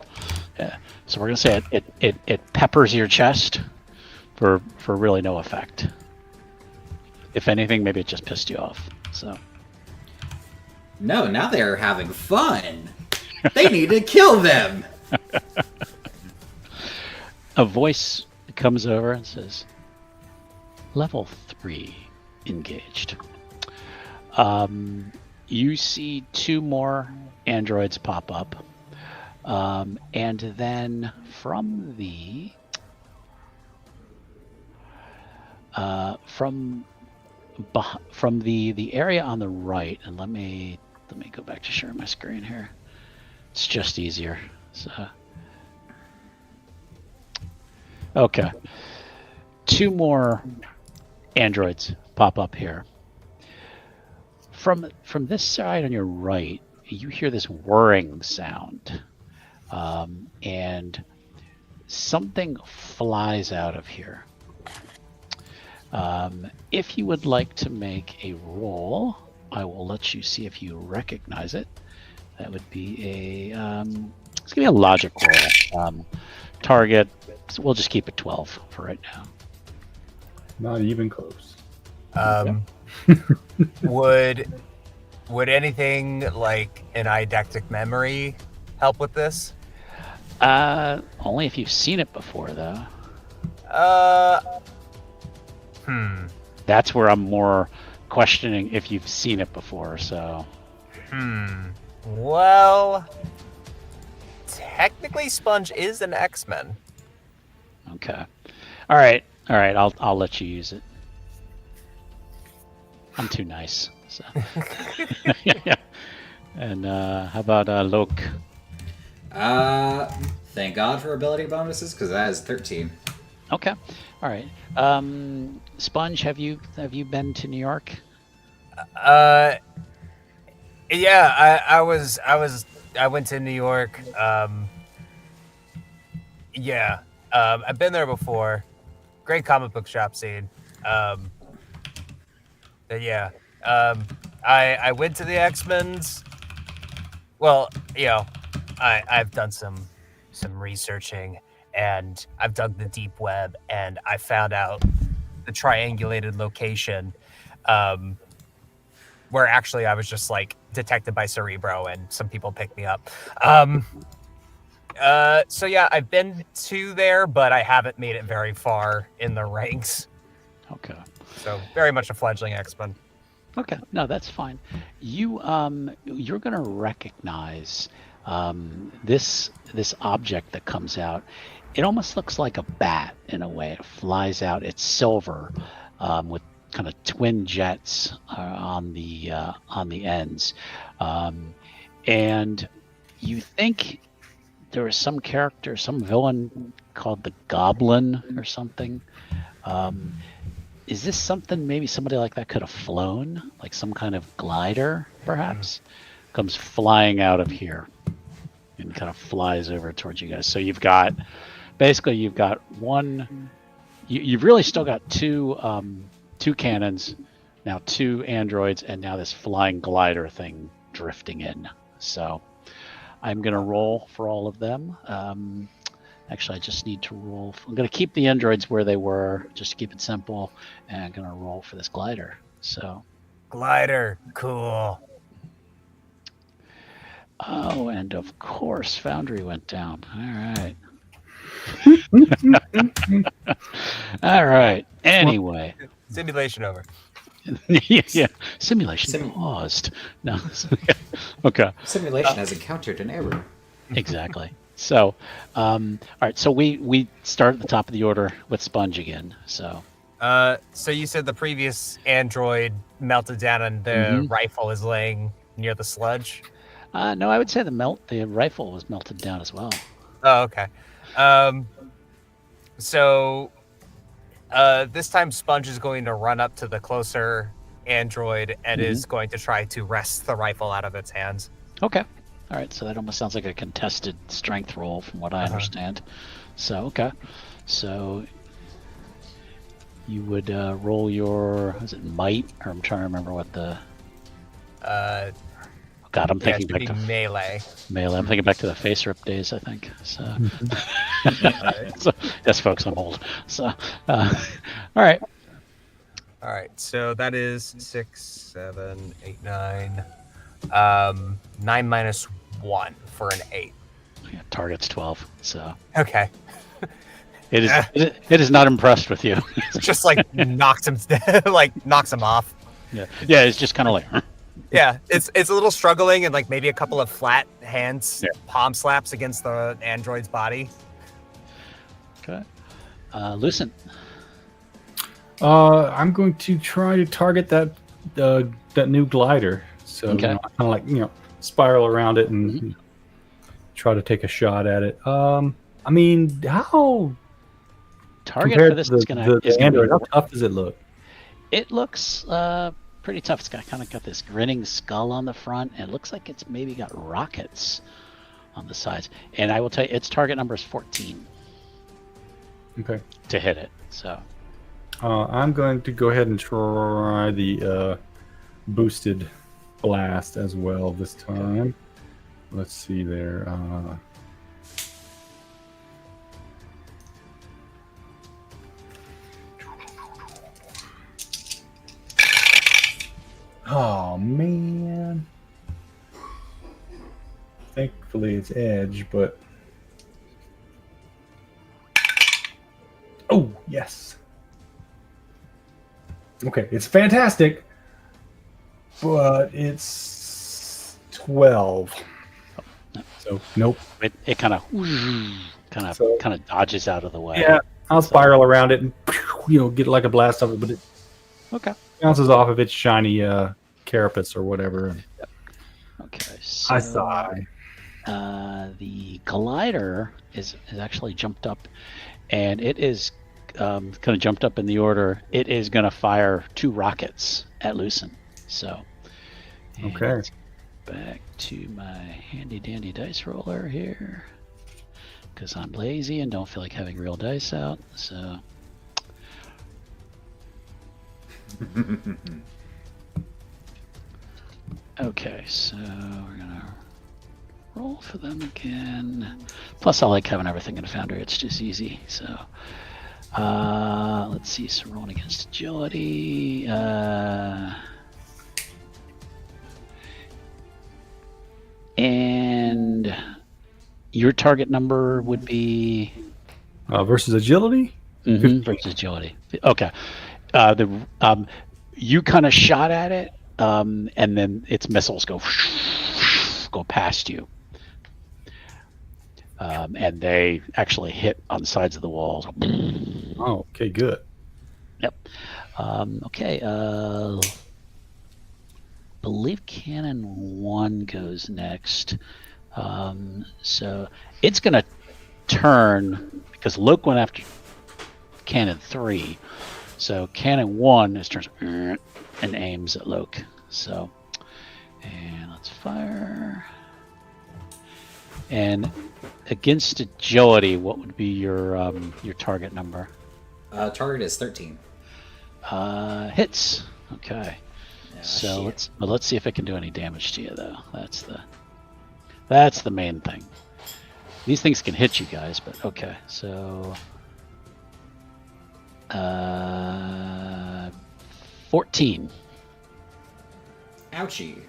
Speaker 1: Yeah. So we're going to say it peppers your chest for really no effect. If anything, maybe it just pissed you off. So.
Speaker 3: No, now they're having fun. They need to kill them.
Speaker 1: A voice comes over and says, "Level 3 engaged." You see 2 more androids pop up, and then from the from the area on the right, and let me go back to share my screen here. It's just easier. So, okay, 2 more androids pop up here. From this side on your right, you hear this whirring sound, and something flies out of here. If you would like to make a roll, I will let you see if you recognize it. That would be it's gonna be a logic roll. Target. So we'll just keep it 12 for right now.
Speaker 2: Not even close.
Speaker 4: Would anything like an eidetic memory help with this?
Speaker 1: Only if you've seen it before, though. That's where I'm more questioning if you've seen it before. So.
Speaker 4: Well, technically, Sponge is an X-Men.
Speaker 1: Okay. All right. I'll let you use it. I'm too nice. So. Yeah. And how about Loke?
Speaker 3: Thank God for ability bonuses, because that is 13.
Speaker 1: Okay. All right. Sponge, have you been to New York?
Speaker 4: Yeah, I went to New York. Yeah, I've been there before. Great comic book shop scene. But yeah, I went to the X-Men's. Well, you know, I've done some researching, and I've dug the deep web, and I found out the triangulated location, where actually I was just like detected by Cerebro, and some people picked me up. So yeah, I've been to there, but I haven't made it very far in the ranks.
Speaker 1: Okay.
Speaker 4: So very much a fledgling X-Men.
Speaker 1: Okay. No, that's fine. You're gonna recognize this object that comes out. It almost looks like a bat in a way. It flies out. It's silver, with kind of twin jets on the ends, and you think there was some character, some villain called the Goblin or something. Is this something maybe somebody like that could have flown, like some kind of glider, perhaps? Comes flying out of here and kind of flies over towards you guys. So you've got one. You've really still got two cannons, now 2 androids, and now this flying glider thing drifting in. So I'm going to roll for all of them. Actually, I just need to roll. I'm going to keep the androids where they were, just to keep it simple. And I'm going to roll for this glider. So.
Speaker 4: Glider, cool.
Speaker 1: Oh, and of course, Foundry went down. All right. All right. Anyway.
Speaker 4: Simulation over.
Speaker 1: Yeah. Simulation paused. No. Okay.
Speaker 3: Simulation has encountered an error.
Speaker 1: Exactly. So, all right. So we start at the top of the order with Sponge again. So.
Speaker 4: So you said the previous android melted down and the rifle is laying near the sludge?
Speaker 1: No, I would say the rifle was melted down as well.
Speaker 4: Oh, okay. So this time Sponge is going to run up to the closer android and is going to try to wrest the rifle out of its hands.
Speaker 1: Okay. All right. So that almost sounds like a contested strength roll from what I understand. So, okay. So you would roll your, is it might? Or I'm trying to remember what the... God, I'm thinking back to
Speaker 4: melee.
Speaker 1: Melee. I'm thinking back to the face rip days, I think. So, so yes, folks, I'm old. So, all right.
Speaker 4: All right. So that is 6, 7, 8, 9. 9 minus 1 for an 8.
Speaker 1: Yeah, target's 12. So
Speaker 4: okay.
Speaker 1: It is not impressed with you.
Speaker 4: Just like knocks him off.
Speaker 1: Yeah. Yeah. It's just kind of like.
Speaker 4: Yeah, it's a little struggling and like maybe a couple of flat hands, palm slaps against the android's body.
Speaker 1: Okay. Lucent.
Speaker 2: I'm going to try to target that new glider. So
Speaker 1: okay.
Speaker 2: Kind of like spiral around it and try to take a shot at it. I mean, how
Speaker 1: target for this is gonna
Speaker 2: android? How tough does it look?
Speaker 1: It looks pretty tough. It's kind of got this grinning skull on the front. And it looks like it's maybe got rockets on the sides. And I will tell you, its target number is 14.
Speaker 2: Okay.
Speaker 1: To hit it. So.
Speaker 2: I'm going to go ahead and try the boosted blast as well this time. Okay. Let's see there. Oh man. Thankfully it's edge, but oh yes. Okay, it's fantastic, but it's 12. So nope.
Speaker 1: It kind of dodges out of the way.
Speaker 2: Yeah, I'll spiral around it and get like a blast of it, but it bounces off of its shiny carapace or whatever.
Speaker 1: Okay, so
Speaker 2: I sigh.
Speaker 1: The glider is actually jumped up, and it is kind of jumped up in the order. It is going to fire 2 rockets at Lucent. So,
Speaker 2: okay.
Speaker 1: Back to my handy dandy dice roller here, because I'm lazy and don't feel like having real dice out. So. Okay, so we're gonna roll for them again. Plus, I like having everything in Foundry. It's just easy. So, let's see. So rolling against agility. And your target number would be
Speaker 2: versus agility.
Speaker 1: Versus agility. Okay. You kind of shot at it, and then its missiles go past you, and they actually hit on the sides of the walls.
Speaker 2: Oh, okay, good.
Speaker 1: Yep. Okay. Believe Cannon 1 goes next. So it's gonna turn because Luke went after Cannon 3. So Cannon 1 is turns and aims at Luke. So, and let's fire. And against agility, what would be your target number?
Speaker 3: Target is 13.
Speaker 1: Hits. Okay.
Speaker 3: Yeah,
Speaker 1: so let's see if it can do any damage to you, though. That's That's the main thing. These things can hit you guys, but okay. So, 14.
Speaker 3: Ouchie.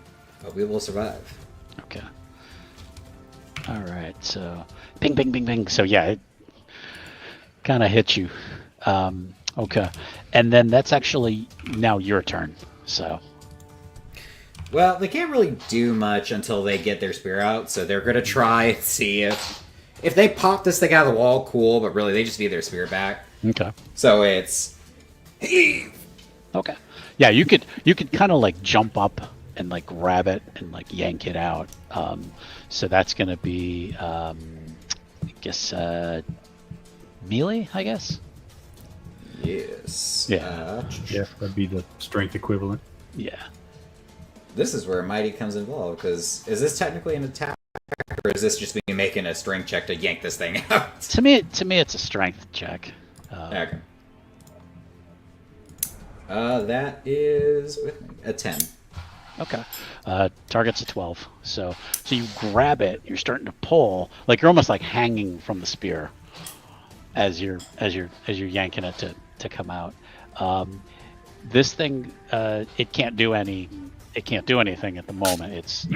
Speaker 3: But we will survive.
Speaker 1: Okay. All right. So, ping, ping, ping, ping. So yeah, it kind of hit you. Okay. And then that's actually now your turn. So.
Speaker 3: Well, they can't really do much until they get their spear out, so they're gonna try and see if they pop this thing out of the wall, cool, but really they just need their spear back.
Speaker 1: Okay.
Speaker 3: So it's
Speaker 1: Okay. Yeah, you could kind of like jump up and like grab it and like yank it out. So that's gonna be I guess melee, I guess.
Speaker 3: yes.
Speaker 1: Yeah.
Speaker 2: Yeah, that'd be the strength equivalent.
Speaker 1: Yeah.
Speaker 3: This is where Mighty comes involved, because is this technically an attack, or is this just me making a strength check to yank this thing out?
Speaker 1: To me, it's a strength check.
Speaker 3: Okay. That is a 10.
Speaker 1: Okay. Target's a 12. So you grab it. You're starting to pull, like you're almost like hanging from the spear as you're yanking it to come out. This thing, it can't do anything at the moment. It's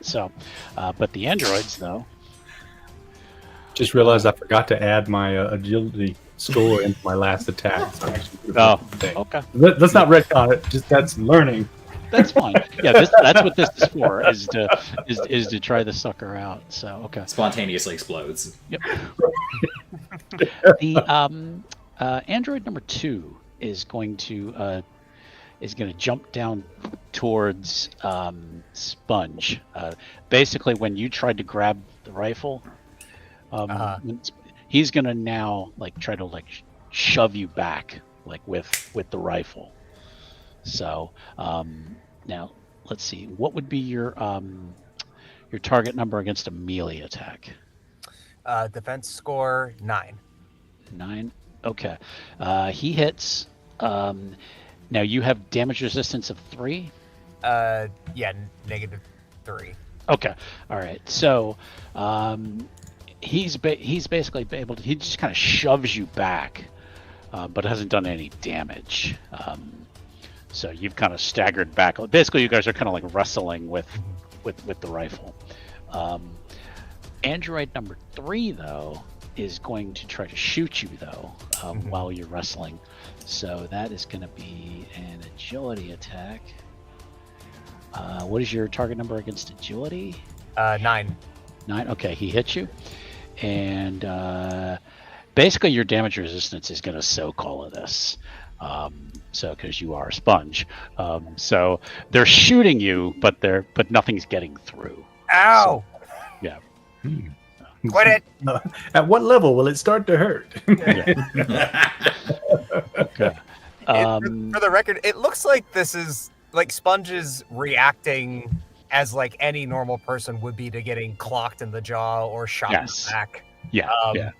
Speaker 1: so, but the androids though.
Speaker 2: Just realized I forgot to add my agility score into my last attack. So I actually
Speaker 1: Okay.
Speaker 2: Let's not retcon it. Just that's learning.
Speaker 1: That's fine. Yeah, that's what this is for. Is to try the sucker out. So okay.
Speaker 3: Spontaneously explodes.
Speaker 1: Yep. The android number 2 is going to jump down towards Sponge. Basically, when you tried to grab the rifle, he's gonna now like try to like shove you back like with the rifle. So now let's see, what would be your target number against a melee attack?
Speaker 4: Defense score 9.
Speaker 1: 9. Okay. He hits. Now you have damage resistance of 3.
Speaker 4: Yeah, -3.
Speaker 1: Okay. All right. So he's basically able to. He just kind of shoves you back, but hasn't done any damage. So you've kind of staggered back. Basically, you guys are kind of like wrestling with the rifle. Android number 3 though is going to try to shoot you though while you're wrestling. So that is going to be an agility attack. What is your target number against agility?
Speaker 4: 9.
Speaker 1: 9. Okay, he hits you, and basically your damage resistance is going to soak all of this. So because you are a sponge, so they're shooting you, but nothing's getting through.
Speaker 4: Ow!
Speaker 1: So, yeah.
Speaker 4: Quit it!
Speaker 2: At what level will it start to hurt?
Speaker 1: Okay.
Speaker 4: For the record, it looks like this is like Sponge is reacting as like any normal person would be to getting clocked in the jaw or shot in the back.
Speaker 1: Yeah. Yeah.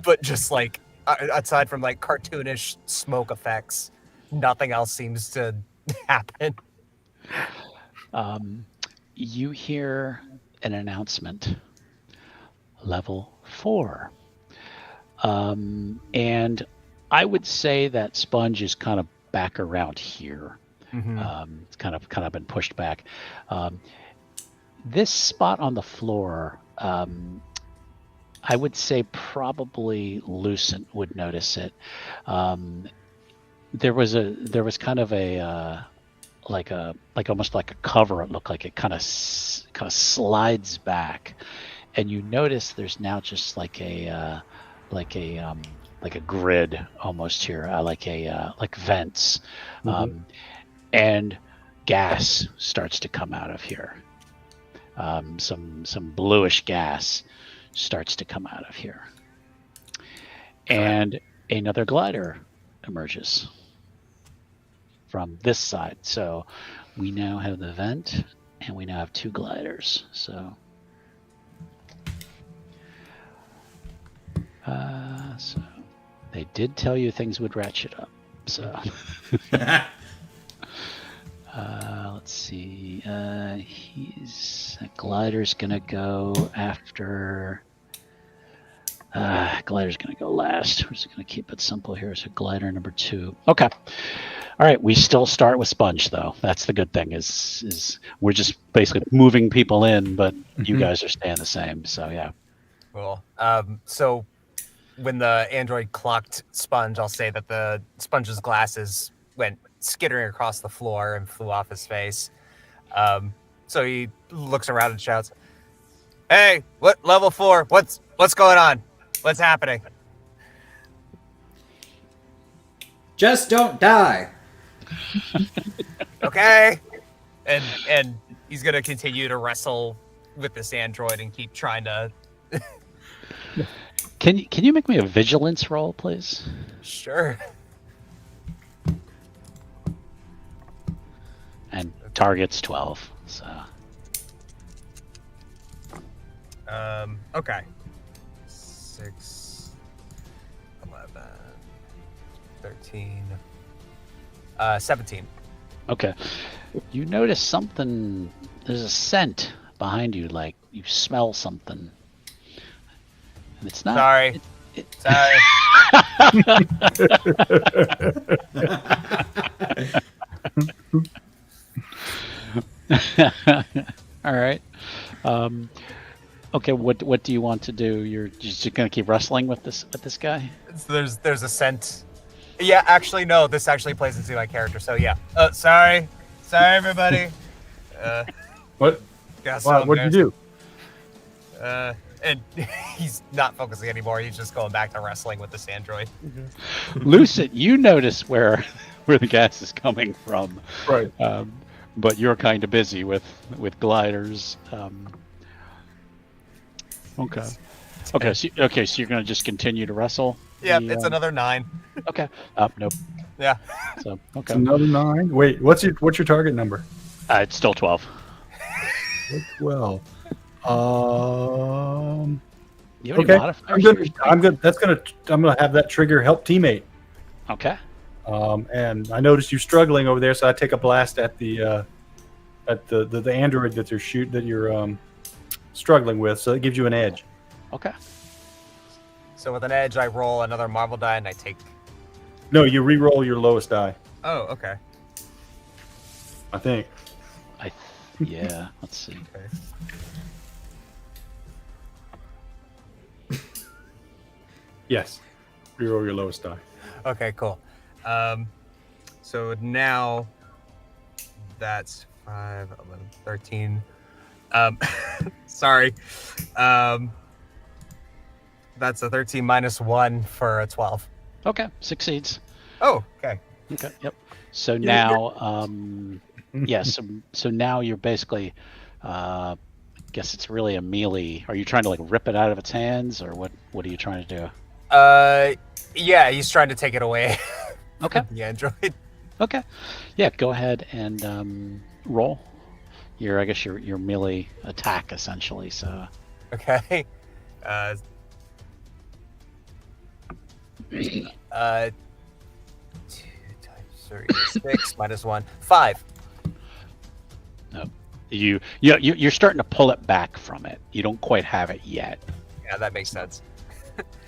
Speaker 4: But just like aside from like cartoonish smoke effects, nothing else seems to happen.
Speaker 1: You hear an announcement. Level 4. And I would say that Sponge is kind of back around here. It's kind of been pushed back. This spot on the floor, I would say probably Lucent would notice it. There was kind of a like almost like a cover. It looked like it kind of slides back, and you notice there's now just like a grid almost here, like vents, and gas starts to come out of here. Some bluish gas starts to come out of here, and another glider emerges from this side. So we now have the vent, and we now have 2 gliders. So so they did tell you things would ratchet up. So let's let's see. He's glider's gonna go after. Glider's gonna go last. We're just gonna keep it simple here. So glider number 2. Okay. All right. We still start with Sponge though. That's the good thing is we're just basically moving people in, but you guys are staying the same. So yeah.
Speaker 4: Cool. So when the android clocked Sponge, I'll say that the Sponge's glasses went skittering across the floor and flew off his face. So he looks around and shouts, "Hey, what level 4? What's going on? What's happening?"
Speaker 3: Just don't die.
Speaker 4: Okay. And he's gonna continue to wrestle with this android and keep trying to.
Speaker 1: Can you make me a vigilance roll, please?
Speaker 4: Sure.
Speaker 1: And target's 12. So
Speaker 4: Okay. 6, 11, 13, 17.
Speaker 1: okay. You notice something. There's a scent behind you, like you smell something. And it's not.
Speaker 4: Sorry. Sorry.
Speaker 1: All right. Okay. What do you want to do? You're just gonna keep wrestling with this guy?
Speaker 4: There's a scent. Yeah, actually, no. This actually plays into my character. So yeah. Sorry, everybody.
Speaker 2: What?
Speaker 4: Got
Speaker 2: What? What'd you do?
Speaker 4: And he's not focusing anymore. He's just going back to wrestling with this android.
Speaker 1: Lucid, you notice where the gas is coming from,
Speaker 2: Right.
Speaker 1: but you're kind of busy with gliders. Okay. Okay. So you're gonna just continue to wrestle.
Speaker 4: Yeah, it's another 9.
Speaker 1: Okay. Nope.
Speaker 4: Yeah.
Speaker 1: So
Speaker 2: It's
Speaker 1: okay.
Speaker 2: another 9. Wait, what's your target number?
Speaker 1: It's still 12.
Speaker 2: 12.
Speaker 1: You have any
Speaker 2: Okay.
Speaker 1: modifiers?
Speaker 2: I'm good. I'm gonna have that trigger help teammate.
Speaker 1: Okay.
Speaker 2: And I noticed you struggling over there, so I take a blast at the android that you're struggling with, so it gives you an edge.
Speaker 1: Okay.
Speaker 4: So with an edge, I roll another marble die and I take.
Speaker 2: No, you re-roll your lowest die.
Speaker 4: Oh, okay.
Speaker 2: I think.
Speaker 1: Yeah. Let's see.
Speaker 4: Okay.
Speaker 2: Yes. Re-roll your lowest die.
Speaker 4: Okay, cool. So now that's 5, 11, 13. Sorry. That's a 13 minus 1 for a 12.
Speaker 1: Okay. Succeeds.
Speaker 4: Oh, okay.
Speaker 1: Okay. Yep. So now, so now you're basically, I guess it's really a melee. Are you trying to like rip it out of its hands, or what are you trying to do?
Speaker 4: Yeah, he's trying to take it away.
Speaker 1: Okay.
Speaker 4: The android.
Speaker 1: Okay. Yeah. Go ahead and roll. I guess your melee attack essentially. So.
Speaker 4: Okay. 2 times 3 is 6 minus 1, 5.
Speaker 1: No. You're starting to pull it back from it. You don't quite have it yet.
Speaker 4: Yeah, that makes sense.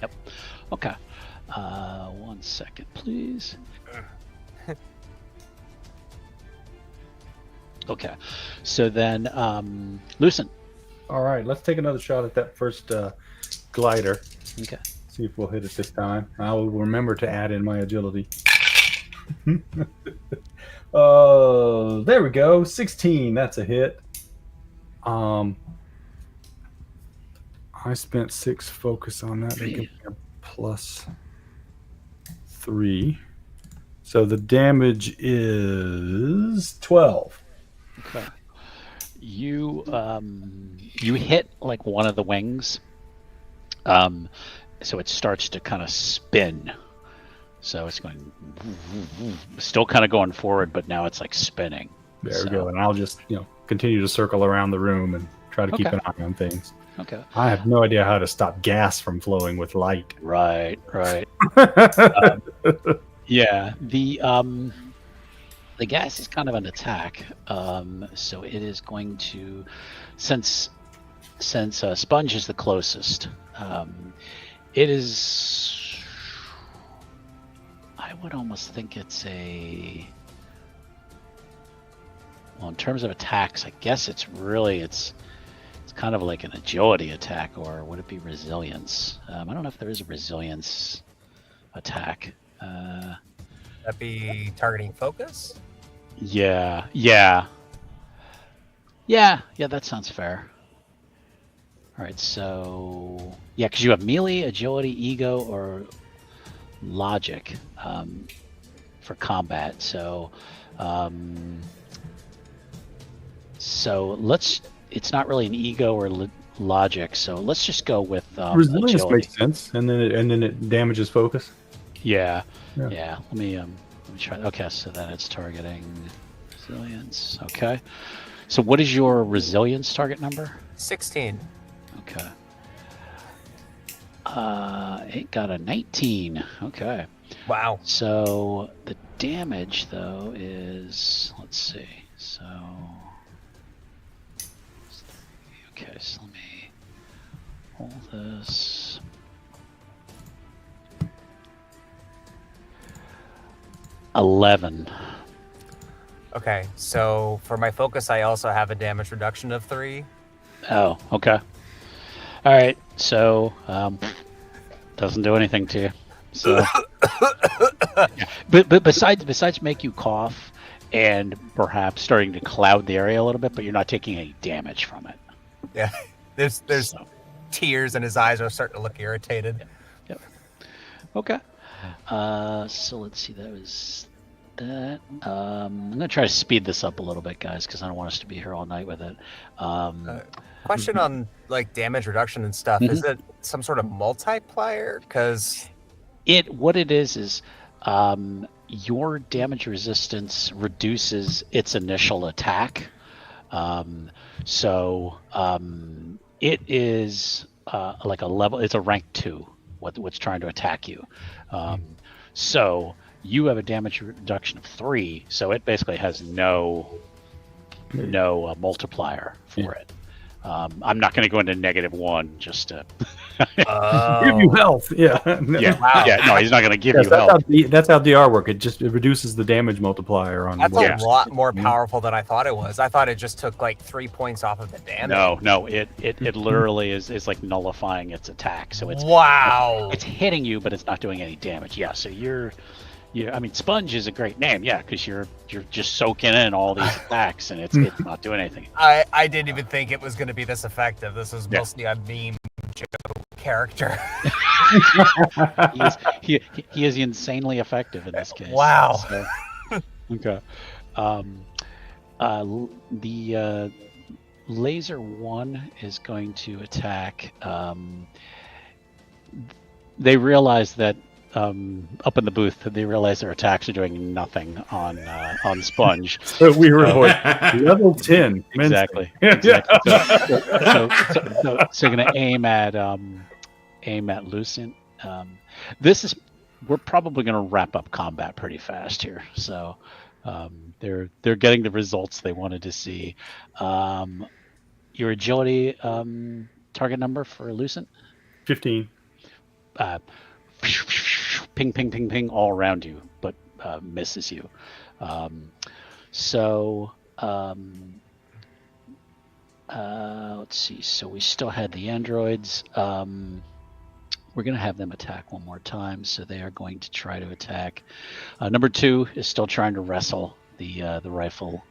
Speaker 1: Yep. Okay. 1 second, please. Okay. So then, Lucent.
Speaker 2: All right, let's take another shot at that first glider.
Speaker 1: Okay.
Speaker 2: See if we'll hit it this time. I will remember to add in my agility. There we go. 16. That's a hit. I spent 6 focus on that. They give me a +3. So the damage is 12.
Speaker 1: Okay. You hit like one of the wings. So it starts to kind of spin. So it's going, still kind of going forward, but now it's like spinning.
Speaker 2: There we go. And I'll just, continue to circle around the room and try to keep an eye on things.
Speaker 1: Okay.
Speaker 2: I have no idea how to stop gas from flowing with light.
Speaker 1: Right. Yeah. the gas is kind of an attack. So it is going to, since Sponge is the closest, it is. I would almost think it's a. Well, in terms of attacks, I guess it's kind of like an agility attack, or would it be resilience? I don't know if there is a resilience attack.
Speaker 4: That be targeting focus?
Speaker 1: Yeah, that sounds fair. All right, so yeah, because you have melee, agility, ego, or logic for combat. So let's. It's not really an ego or logic, so let's just go with
Speaker 2: Resilience
Speaker 1: agility.
Speaker 2: makes sense, and then it damages focus.
Speaker 1: Yeah.
Speaker 2: Yeah.
Speaker 1: Let me try. Okay, so then it's targeting resilience. Okay. So what is your resilience target number?
Speaker 4: 16.
Speaker 1: Okay. It got a 19. Okay.
Speaker 4: Wow.
Speaker 1: So the damage though is, let's see. So okay, so let me hold this. $11.
Speaker 4: Okay, so for my focus, I also have a damage reduction of 3.
Speaker 1: Oh, okay. All right, so doesn't do anything to you. So, yeah. but besides make you cough and perhaps starting to cloud the area a little bit, but you're not taking any damage from it.
Speaker 4: Yeah, there's
Speaker 1: So,
Speaker 4: tears and his eyes are starting to look irritated.
Speaker 1: yep. Okay. So let's see. That was that. I'm gonna try to speed this up a little bit, guys, because I don't want us to be here all night with it.
Speaker 4: Question on like damage reduction and stuff. Is it some sort of multiplier? Because
Speaker 1: What it is your damage resistance reduces its initial attack. It is like a level. It's a rank 2. What's trying to attack you. So you have a damage reduction of 3. So it basically has no multiplier for it. I'm not going to go into -1 just to
Speaker 2: Give you health. Yeah.
Speaker 1: yeah.
Speaker 4: Wow.
Speaker 1: Yeah, no, he's not going to give
Speaker 2: Yes,
Speaker 1: you
Speaker 2: that's
Speaker 1: health.
Speaker 2: that's how DR work. It reduces the damage multiplier on.
Speaker 4: that's
Speaker 1: Yeah.
Speaker 4: a lot more powerful than I thought it was. I thought it just took like 3 points off of the damage.
Speaker 1: No, it literally is like nullifying its attack. So
Speaker 4: Wow.
Speaker 1: it's hitting you, but it's not doing any damage. Yeah, so I mean, Sponge is a great name, yeah, because you're just soaking in all these attacks, and it's not doing anything.
Speaker 4: I didn't even think it was going to be this effective. This was
Speaker 1: Yeah.
Speaker 4: mostly a meme joke character.
Speaker 1: He is insanely effective in this case.
Speaker 4: Wow.
Speaker 1: So, okay. The laser 1 is going to attack. They realize that up in the booth, they realize their attacks are doing nothing on Sponge.
Speaker 2: So we were level 10.
Speaker 1: Exactly. So going to aim at Lucent. We're probably going to wrap up combat pretty fast here. So they're getting the results they wanted to see. Your agility target number for Lucent?
Speaker 2: 15.
Speaker 1: Ping, ping, ping, ping all around you, but misses you. Let's see. So we still had the androids. We're going to have them attack one more time. So they are going to try to attack. Number 2 is still trying to wrestle the rifle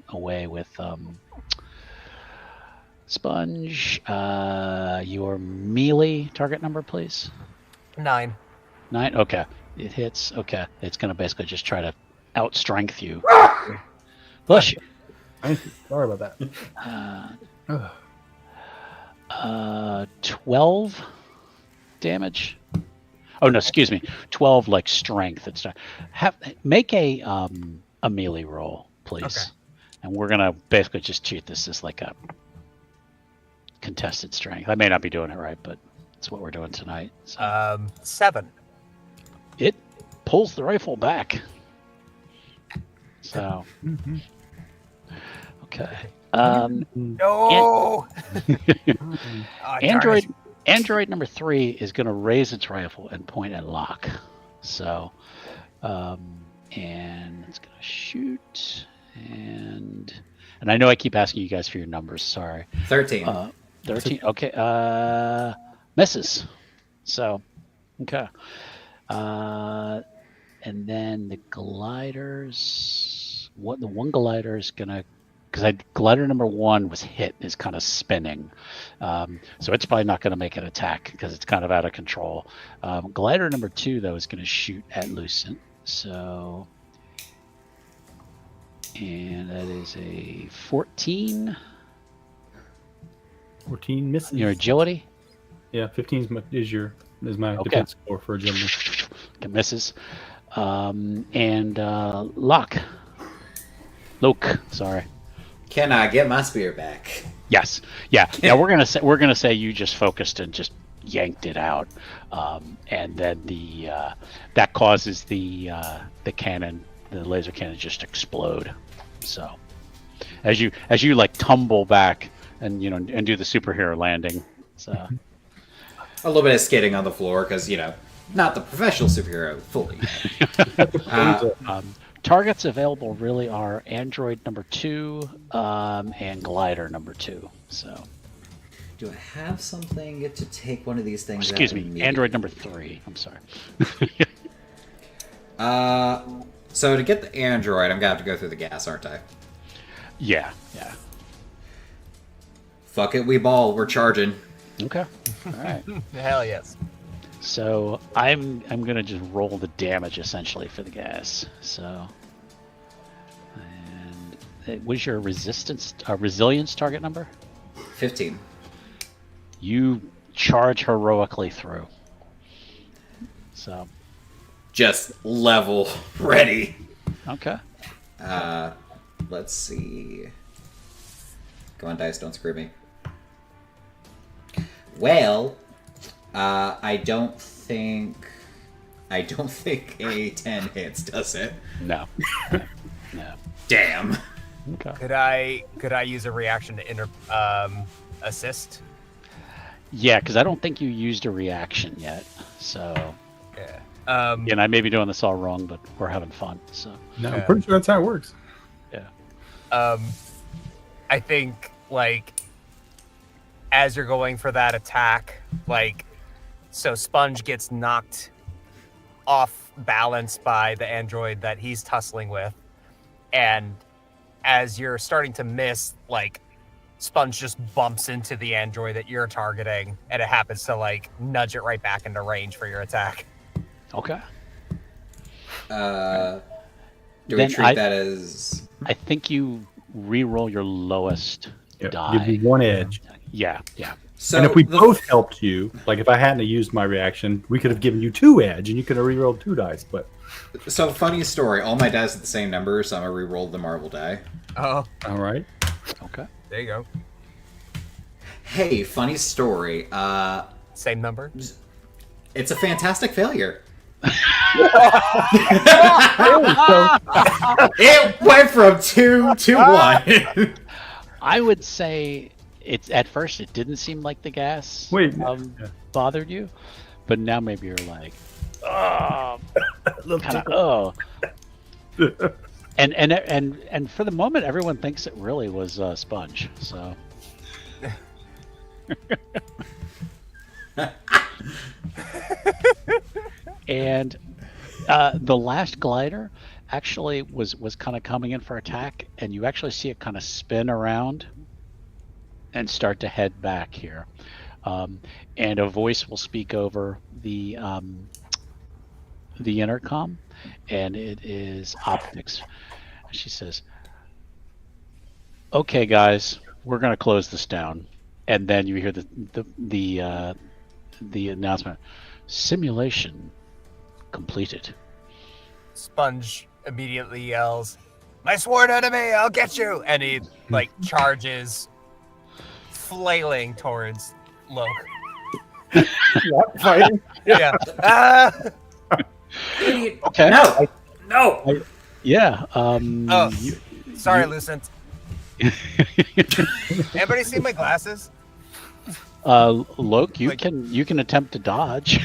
Speaker 1: away with Sponge. Your melee target number, please.
Speaker 4: 9.
Speaker 1: 9. Okay, it hits. Okay, it's going to basically just try to outstrength you. Bless you.
Speaker 2: Sorry about that.
Speaker 1: 12 damage. Oh no, excuse me. 12 like strength. It's make a melee roll, please.
Speaker 4: Okay.
Speaker 1: And we're gonna basically just treat this as like a contested strength. I may not be doing it right, but it's what we're doing tonight. So.
Speaker 4: 7.
Speaker 1: It pulls the rifle back. So okay.
Speaker 4: No.
Speaker 1: Android Android number 3 is going to raise its rifle and point at Locke. So, and it's going to shoot. And I know I keep asking you guys for your numbers. Sorry.
Speaker 3: 13.
Speaker 1: 13. Okay. Misses. So, okay. And then the gliders. The one glider is going to. Because glider number 1 was hit, is kind of spinning, so it's probably not going to make an attack because it's kind of out of control. Glider number 2 though is going to shoot at Lucent, so and that is a 14.
Speaker 2: 14 misses.
Speaker 1: Your agility?
Speaker 2: Yeah, 15 is my
Speaker 1: Okay.
Speaker 2: defense score for agility.
Speaker 1: It misses, and Luke. Sorry.
Speaker 3: Can I get my spear back?
Speaker 1: Yes. Yeah. Yeah. We're gonna say you just focused and just yanked it out, and then that causes the cannon, the laser cannon, just explode. So as you like tumble back and and do the superhero landing. So
Speaker 3: A little bit of skidding on the floor because not the professional superhero fully.
Speaker 1: Targets available really are Android number 2 and Glider number 2. So,
Speaker 3: Do I have something to take one of these things?
Speaker 1: excuse
Speaker 3: out
Speaker 1: me,
Speaker 3: immediately?
Speaker 1: Android number 3. I'm sorry.
Speaker 3: So to get the android, I'm gonna have to go through the gas, aren't I?
Speaker 1: Yeah.
Speaker 3: Fuck it, we ball. We're charging.
Speaker 1: Okay. All right.
Speaker 4: Hell yes.
Speaker 1: So I'm gonna just roll the damage essentially for the gas. So, and what is your resilience target number?
Speaker 3: 15.
Speaker 1: You charge heroically through. So,
Speaker 3: Just level, ready.
Speaker 1: okay.
Speaker 3: Let's see. Go on, dice. Don't screw me. Well, I don't think a 10 hits, does it?
Speaker 1: No. No.
Speaker 3: Damn.
Speaker 1: Okay.
Speaker 4: Could I use a reaction to assist?
Speaker 1: Yeah, because I don't think you used a reaction yet. So,
Speaker 4: Yeah.
Speaker 1: and I may be doing this all wrong, but we're having fun. So,
Speaker 2: No, I'm
Speaker 4: Yeah.
Speaker 2: pretty sure that's how it works.
Speaker 1: yeah.
Speaker 4: I think as you're going for that attack, so Sponge gets knocked off balance by the android that he's tussling with, and as you're starting to miss, Sponge just bumps into the android that you're targeting, and it happens to nudge it right back into range for your attack.
Speaker 1: Okay.
Speaker 3: Do we
Speaker 1: Then
Speaker 3: treat that as...
Speaker 1: I think you re-roll your lowest die.
Speaker 2: Give you one edge.
Speaker 1: Yeah.
Speaker 3: So
Speaker 2: And if we
Speaker 3: the-
Speaker 2: both helped you, if I hadn't used my reaction, we could have given you 2 edge, and you could have re-rolled 2 dice. But
Speaker 3: So, funny story. All my dice are the same number, so I'm going to re-roll the marble die.
Speaker 4: Oh,
Speaker 2: all right,
Speaker 1: Okay.
Speaker 4: there you go.
Speaker 3: Hey, funny story.
Speaker 4: Same number.
Speaker 3: It's a fantastic failure. It went from 2 to 1.
Speaker 1: I would say at first it didn't seem like the gas
Speaker 2: Wait.
Speaker 1: bothered you, but now maybe you're like, oh,
Speaker 2: Little
Speaker 1: kind of
Speaker 2: tickle.
Speaker 1: oh. And for the moment, everyone thinks it really was Sponge. So. And the last glider actually was kind of coming in for attack, and you actually see it kind of spin around and start to head back here. And a voice will speak over the intercom, and it is Optics. She says, "Okay, guys, we're gonna close this down." And then you hear the announcement: simulation completed.
Speaker 4: Sponge immediately yells, "My sworn enemy, I'll get you!" And he charges, flailing towards Loke.
Speaker 2: What? Fighting?
Speaker 4: Yeah. Ah!
Speaker 3: Idiot.
Speaker 1: Okay.
Speaker 3: No!
Speaker 1: Yeah.
Speaker 4: Oh, sorry,
Speaker 1: you-
Speaker 4: Lucent. Anybody see my glasses?
Speaker 1: Loke, you
Speaker 4: Like-
Speaker 1: can attempt to dodge.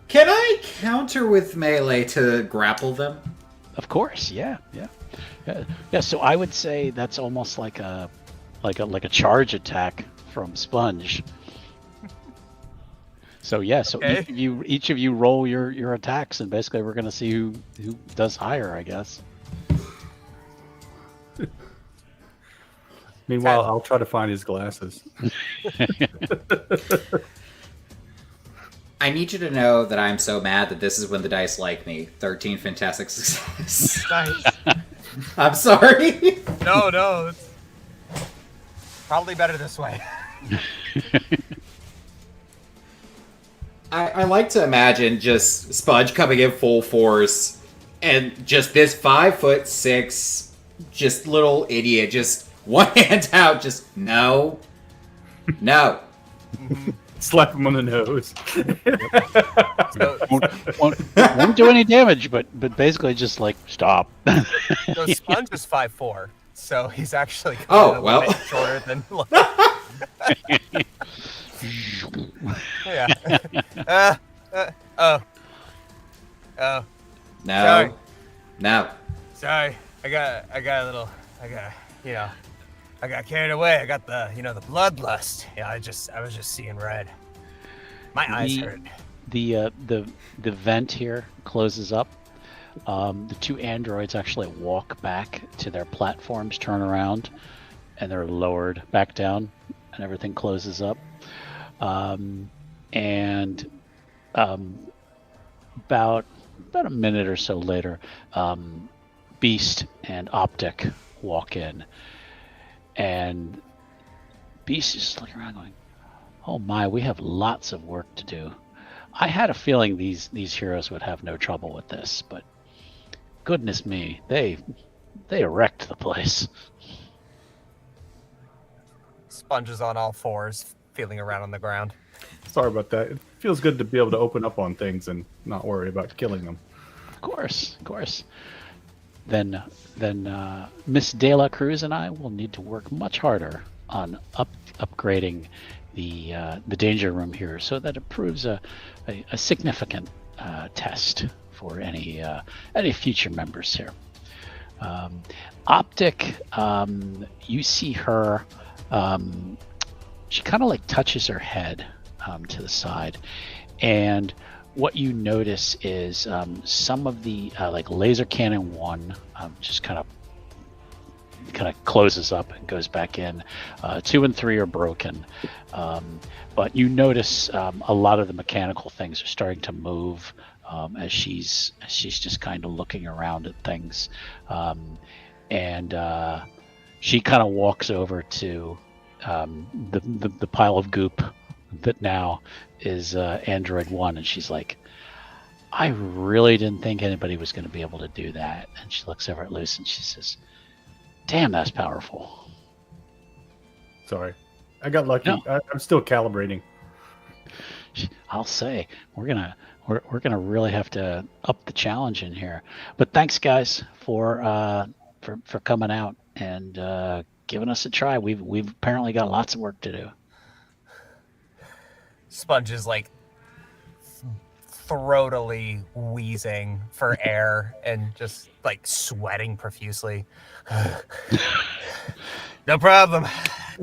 Speaker 3: Can I counter with melee to grapple them?
Speaker 1: Of course, yeah. Yeah. So I would say that's almost like a charge attack from Sponge. So yeah, so
Speaker 4: Okay.
Speaker 1: each of you roll your attacks, and basically we're gonna see who does higher, I guess.
Speaker 2: Meanwhile,
Speaker 4: Ten.
Speaker 2: I'll try to find his glasses.
Speaker 3: I need you to know that I'm so mad that this is when the dice like me. 13 fantastic success.
Speaker 4: Nice.
Speaker 3: I'm sorry.
Speaker 4: No, it's probably better this way.
Speaker 3: I like to imagine just Sponge coming in full force and just this 5'6", just little idiot, just one hand out, just no.
Speaker 2: Slap him on the nose.
Speaker 4: So,
Speaker 1: won't do any damage, but basically just like stop.
Speaker 4: so Sponge is 5'4", so he's actually
Speaker 3: Oh,
Speaker 4: a
Speaker 3: well.
Speaker 4: little bit shorter than. Yeah. Oh. Sorry.
Speaker 3: No.
Speaker 4: Sorry. I got carried away. I got the bloodlust. Yeah, I was just seeing red. My eyes hurt.
Speaker 1: The vent here closes up. The two androids actually walk back to their platforms, turn around, and they're lowered back down, and everything closes up. About a minute or so later, Beast and Optic walk in, and Beast is just looking around going, "Oh my, we have lots of work to do." I had a feeling these heroes would have no trouble with this, but goodness me, they wrecked the place.
Speaker 4: Sponge is on all fours, feeling around on the ground.
Speaker 2: Sorry about that. It feels good to be able to open up on things and not worry about killing them.
Speaker 1: Of course. Then Miss De La Cruz and I will need to work much harder on upgrading the danger room here, so that it proves a significant test for any future members here. Optic, you see her. She kind of like touches her head to the side, and what you notice is some of the like laser cannon 1 just kind of closes up and goes back in. 2 and 3 are broken, but you notice a lot of the mechanical things are starting to move as she's just kind of looking around at things, and she kind of walks over to the pile of goop that now is Android 1, and she's like, "I really didn't think anybody was going to be able to do that." And she looks over at Luce and she says, "Damn, that's powerful."
Speaker 2: Sorry. I got lucky.
Speaker 1: No.
Speaker 2: I'm still calibrating.
Speaker 1: I'll say we're gonna really have to up the challenge in here. But thanks, guys, for coming out and giving us a try. We've apparently got lots of work to do.
Speaker 4: Sponge is like throatily wheezing for air and just like sweating profusely. No problem.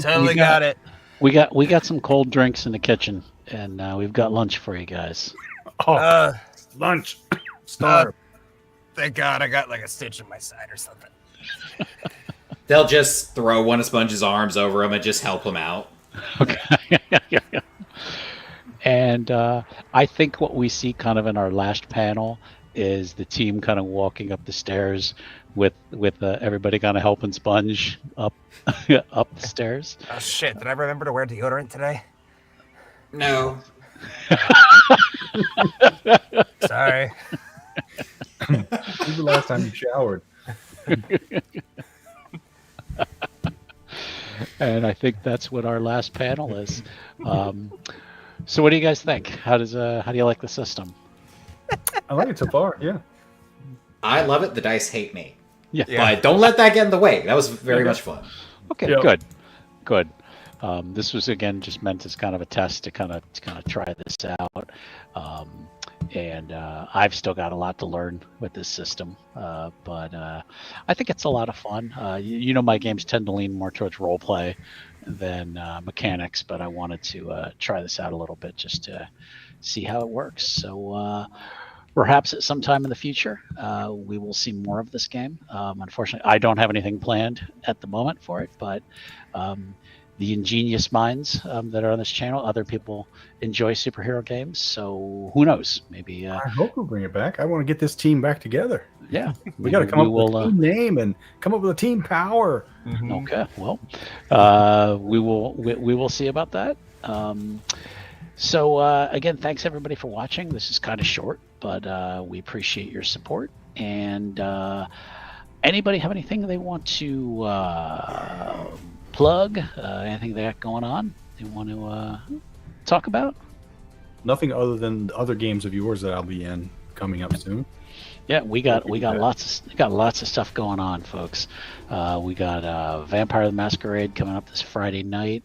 Speaker 4: Totally got it.
Speaker 1: We got some cold drinks in the kitchen, and we've got lunch for you guys.
Speaker 2: Oh, lunch. Starve.
Speaker 4: Thank God I got like a stitch in my side or something.
Speaker 3: They'll just throw one of Sponge's arms over him and just help him out.
Speaker 1: Okay. And I think what we see kind of in our last panel is the team kind of walking up the stairs with everybody kind of helping Sponge up up the stairs.
Speaker 4: Oh shit, did I remember to wear deodorant today?
Speaker 3: No.
Speaker 4: Sorry.
Speaker 2: When was the last time you showered?
Speaker 1: And I think that's what our last panel is. So what do you guys think? How do you like the system?
Speaker 2: I like it so far, yeah.
Speaker 3: I love it. The dice hate me.
Speaker 1: Yeah.
Speaker 3: But don't let that get in the way. That was very much fun.
Speaker 1: Okay.
Speaker 2: Yep.
Speaker 1: Good. This was again just meant as kind of a test to kind of try this out. And I've still got a lot to learn with this system, but I think it's a lot of fun. You know, my games tend to lean more towards role play than mechanics, but I wanted to try this out a little bit just to see how it works. So perhaps at some time in the future, we will see more of this game. Unfortunately, I don't have anything planned at the moment for it, but the ingenious minds that are on this channel, other people enjoy superhero games. So who knows? Maybe.
Speaker 2: I hope we'll bring it back. I want to get this team back together.
Speaker 1: Yeah,
Speaker 2: We got to come up with a team name and come up with a team power.
Speaker 1: Okay, well, we will see about that. So again, thanks everybody for watching. This is kind of short, but we appreciate your support. And anybody have anything they want to plug? Anything they got going on they want to talk about?
Speaker 2: Nothing other than other games of yours that I'll be in coming up soon.
Speaker 1: Yeah, we got lots of stuff going on, folks. We got Vampire the Masquerade coming up this Friday night.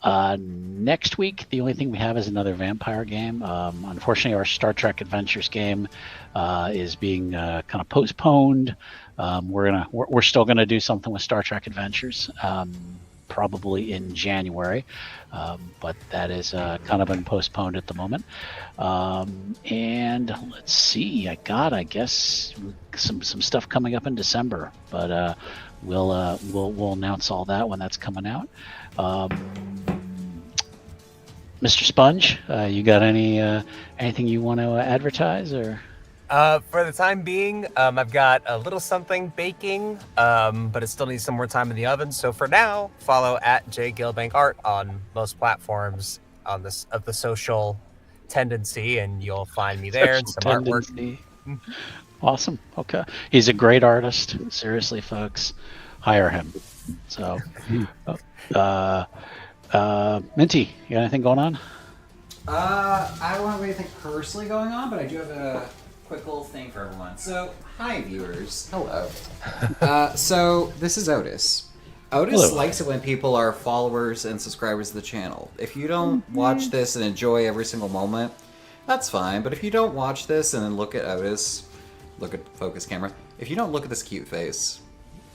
Speaker 1: Next week, the only thing we have is another vampire game. Unfortunately, our Star Trek Adventures game is being kind of postponed. We're still gonna do something with Star Trek Adventures, probably in January, but that is kind of been postponed at the moment. And let's see, I guess some stuff coming up in December, but we'll announce all that when that's coming out. Mr. Sponge, you got anything you want to advertise or?
Speaker 4: For the time being, I've got a little something baking, but it still needs some more time in the oven. So for now, follow at @JGilbankArt on most platforms of the social tendency, and you'll find me there and some artwork.
Speaker 1: Awesome. Okay, he's a great artist. Seriously, folks, hire him. So, Minty, you got anything going on?
Speaker 3: I don't have anything personally going on, but I do have a quick little thing for everyone. So, hi viewers. Hello. So, this is Otis. Otis
Speaker 1: Hello.
Speaker 3: likes it when people are followers and subscribers of the channel. If you don't watch this and enjoy every single moment, that's fine. But if you don't watch this and then look at Otis, look at focus camera. If you don't look at this cute face,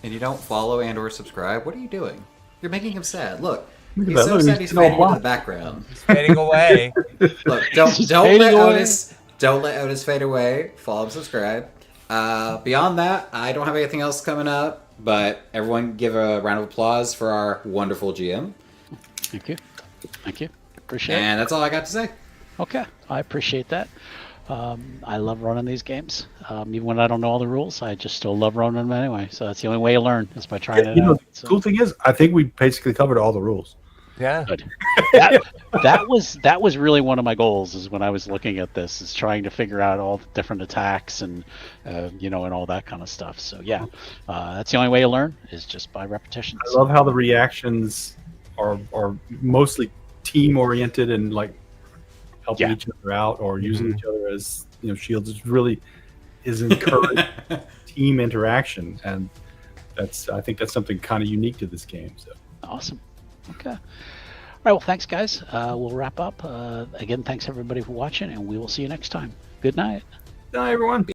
Speaker 3: and you don't follow and or subscribe, what are you doing? You're making him sad. Look. He's so sad he's fading into the background.
Speaker 4: He's fading away.
Speaker 3: Look, don't let Otis fade away. Follow and subscribe. Beyond that, I don't have anything else coming up, but everyone give a round of applause for our wonderful GM.
Speaker 1: Thank you. Appreciate it.
Speaker 3: And that's all I got to say.
Speaker 1: Okay, I appreciate that. I love running these games. Even when I don't know all the rules, I just still love running them anyway. So that's the only way you learn is by trying it out.
Speaker 2: The cool thing is, I think we basically covered all the rules.
Speaker 4: Yeah.
Speaker 1: Good. That was really one of my goals is when I was looking at this is trying to figure out all the different attacks and and all that kind of stuff. So yeah, that's the only way you learn is just by repetition.
Speaker 2: I love how the reactions are mostly team oriented and like helping each other out or using each other as shields. It really is encouraged team interaction, and I think that's something kind of unique to this game. So
Speaker 1: awesome. Okay. All right. Well, thanks, guys. We'll wrap up. Again, thanks everybody for watching, and we will see you next time. Good night.
Speaker 2: Bye, everyone.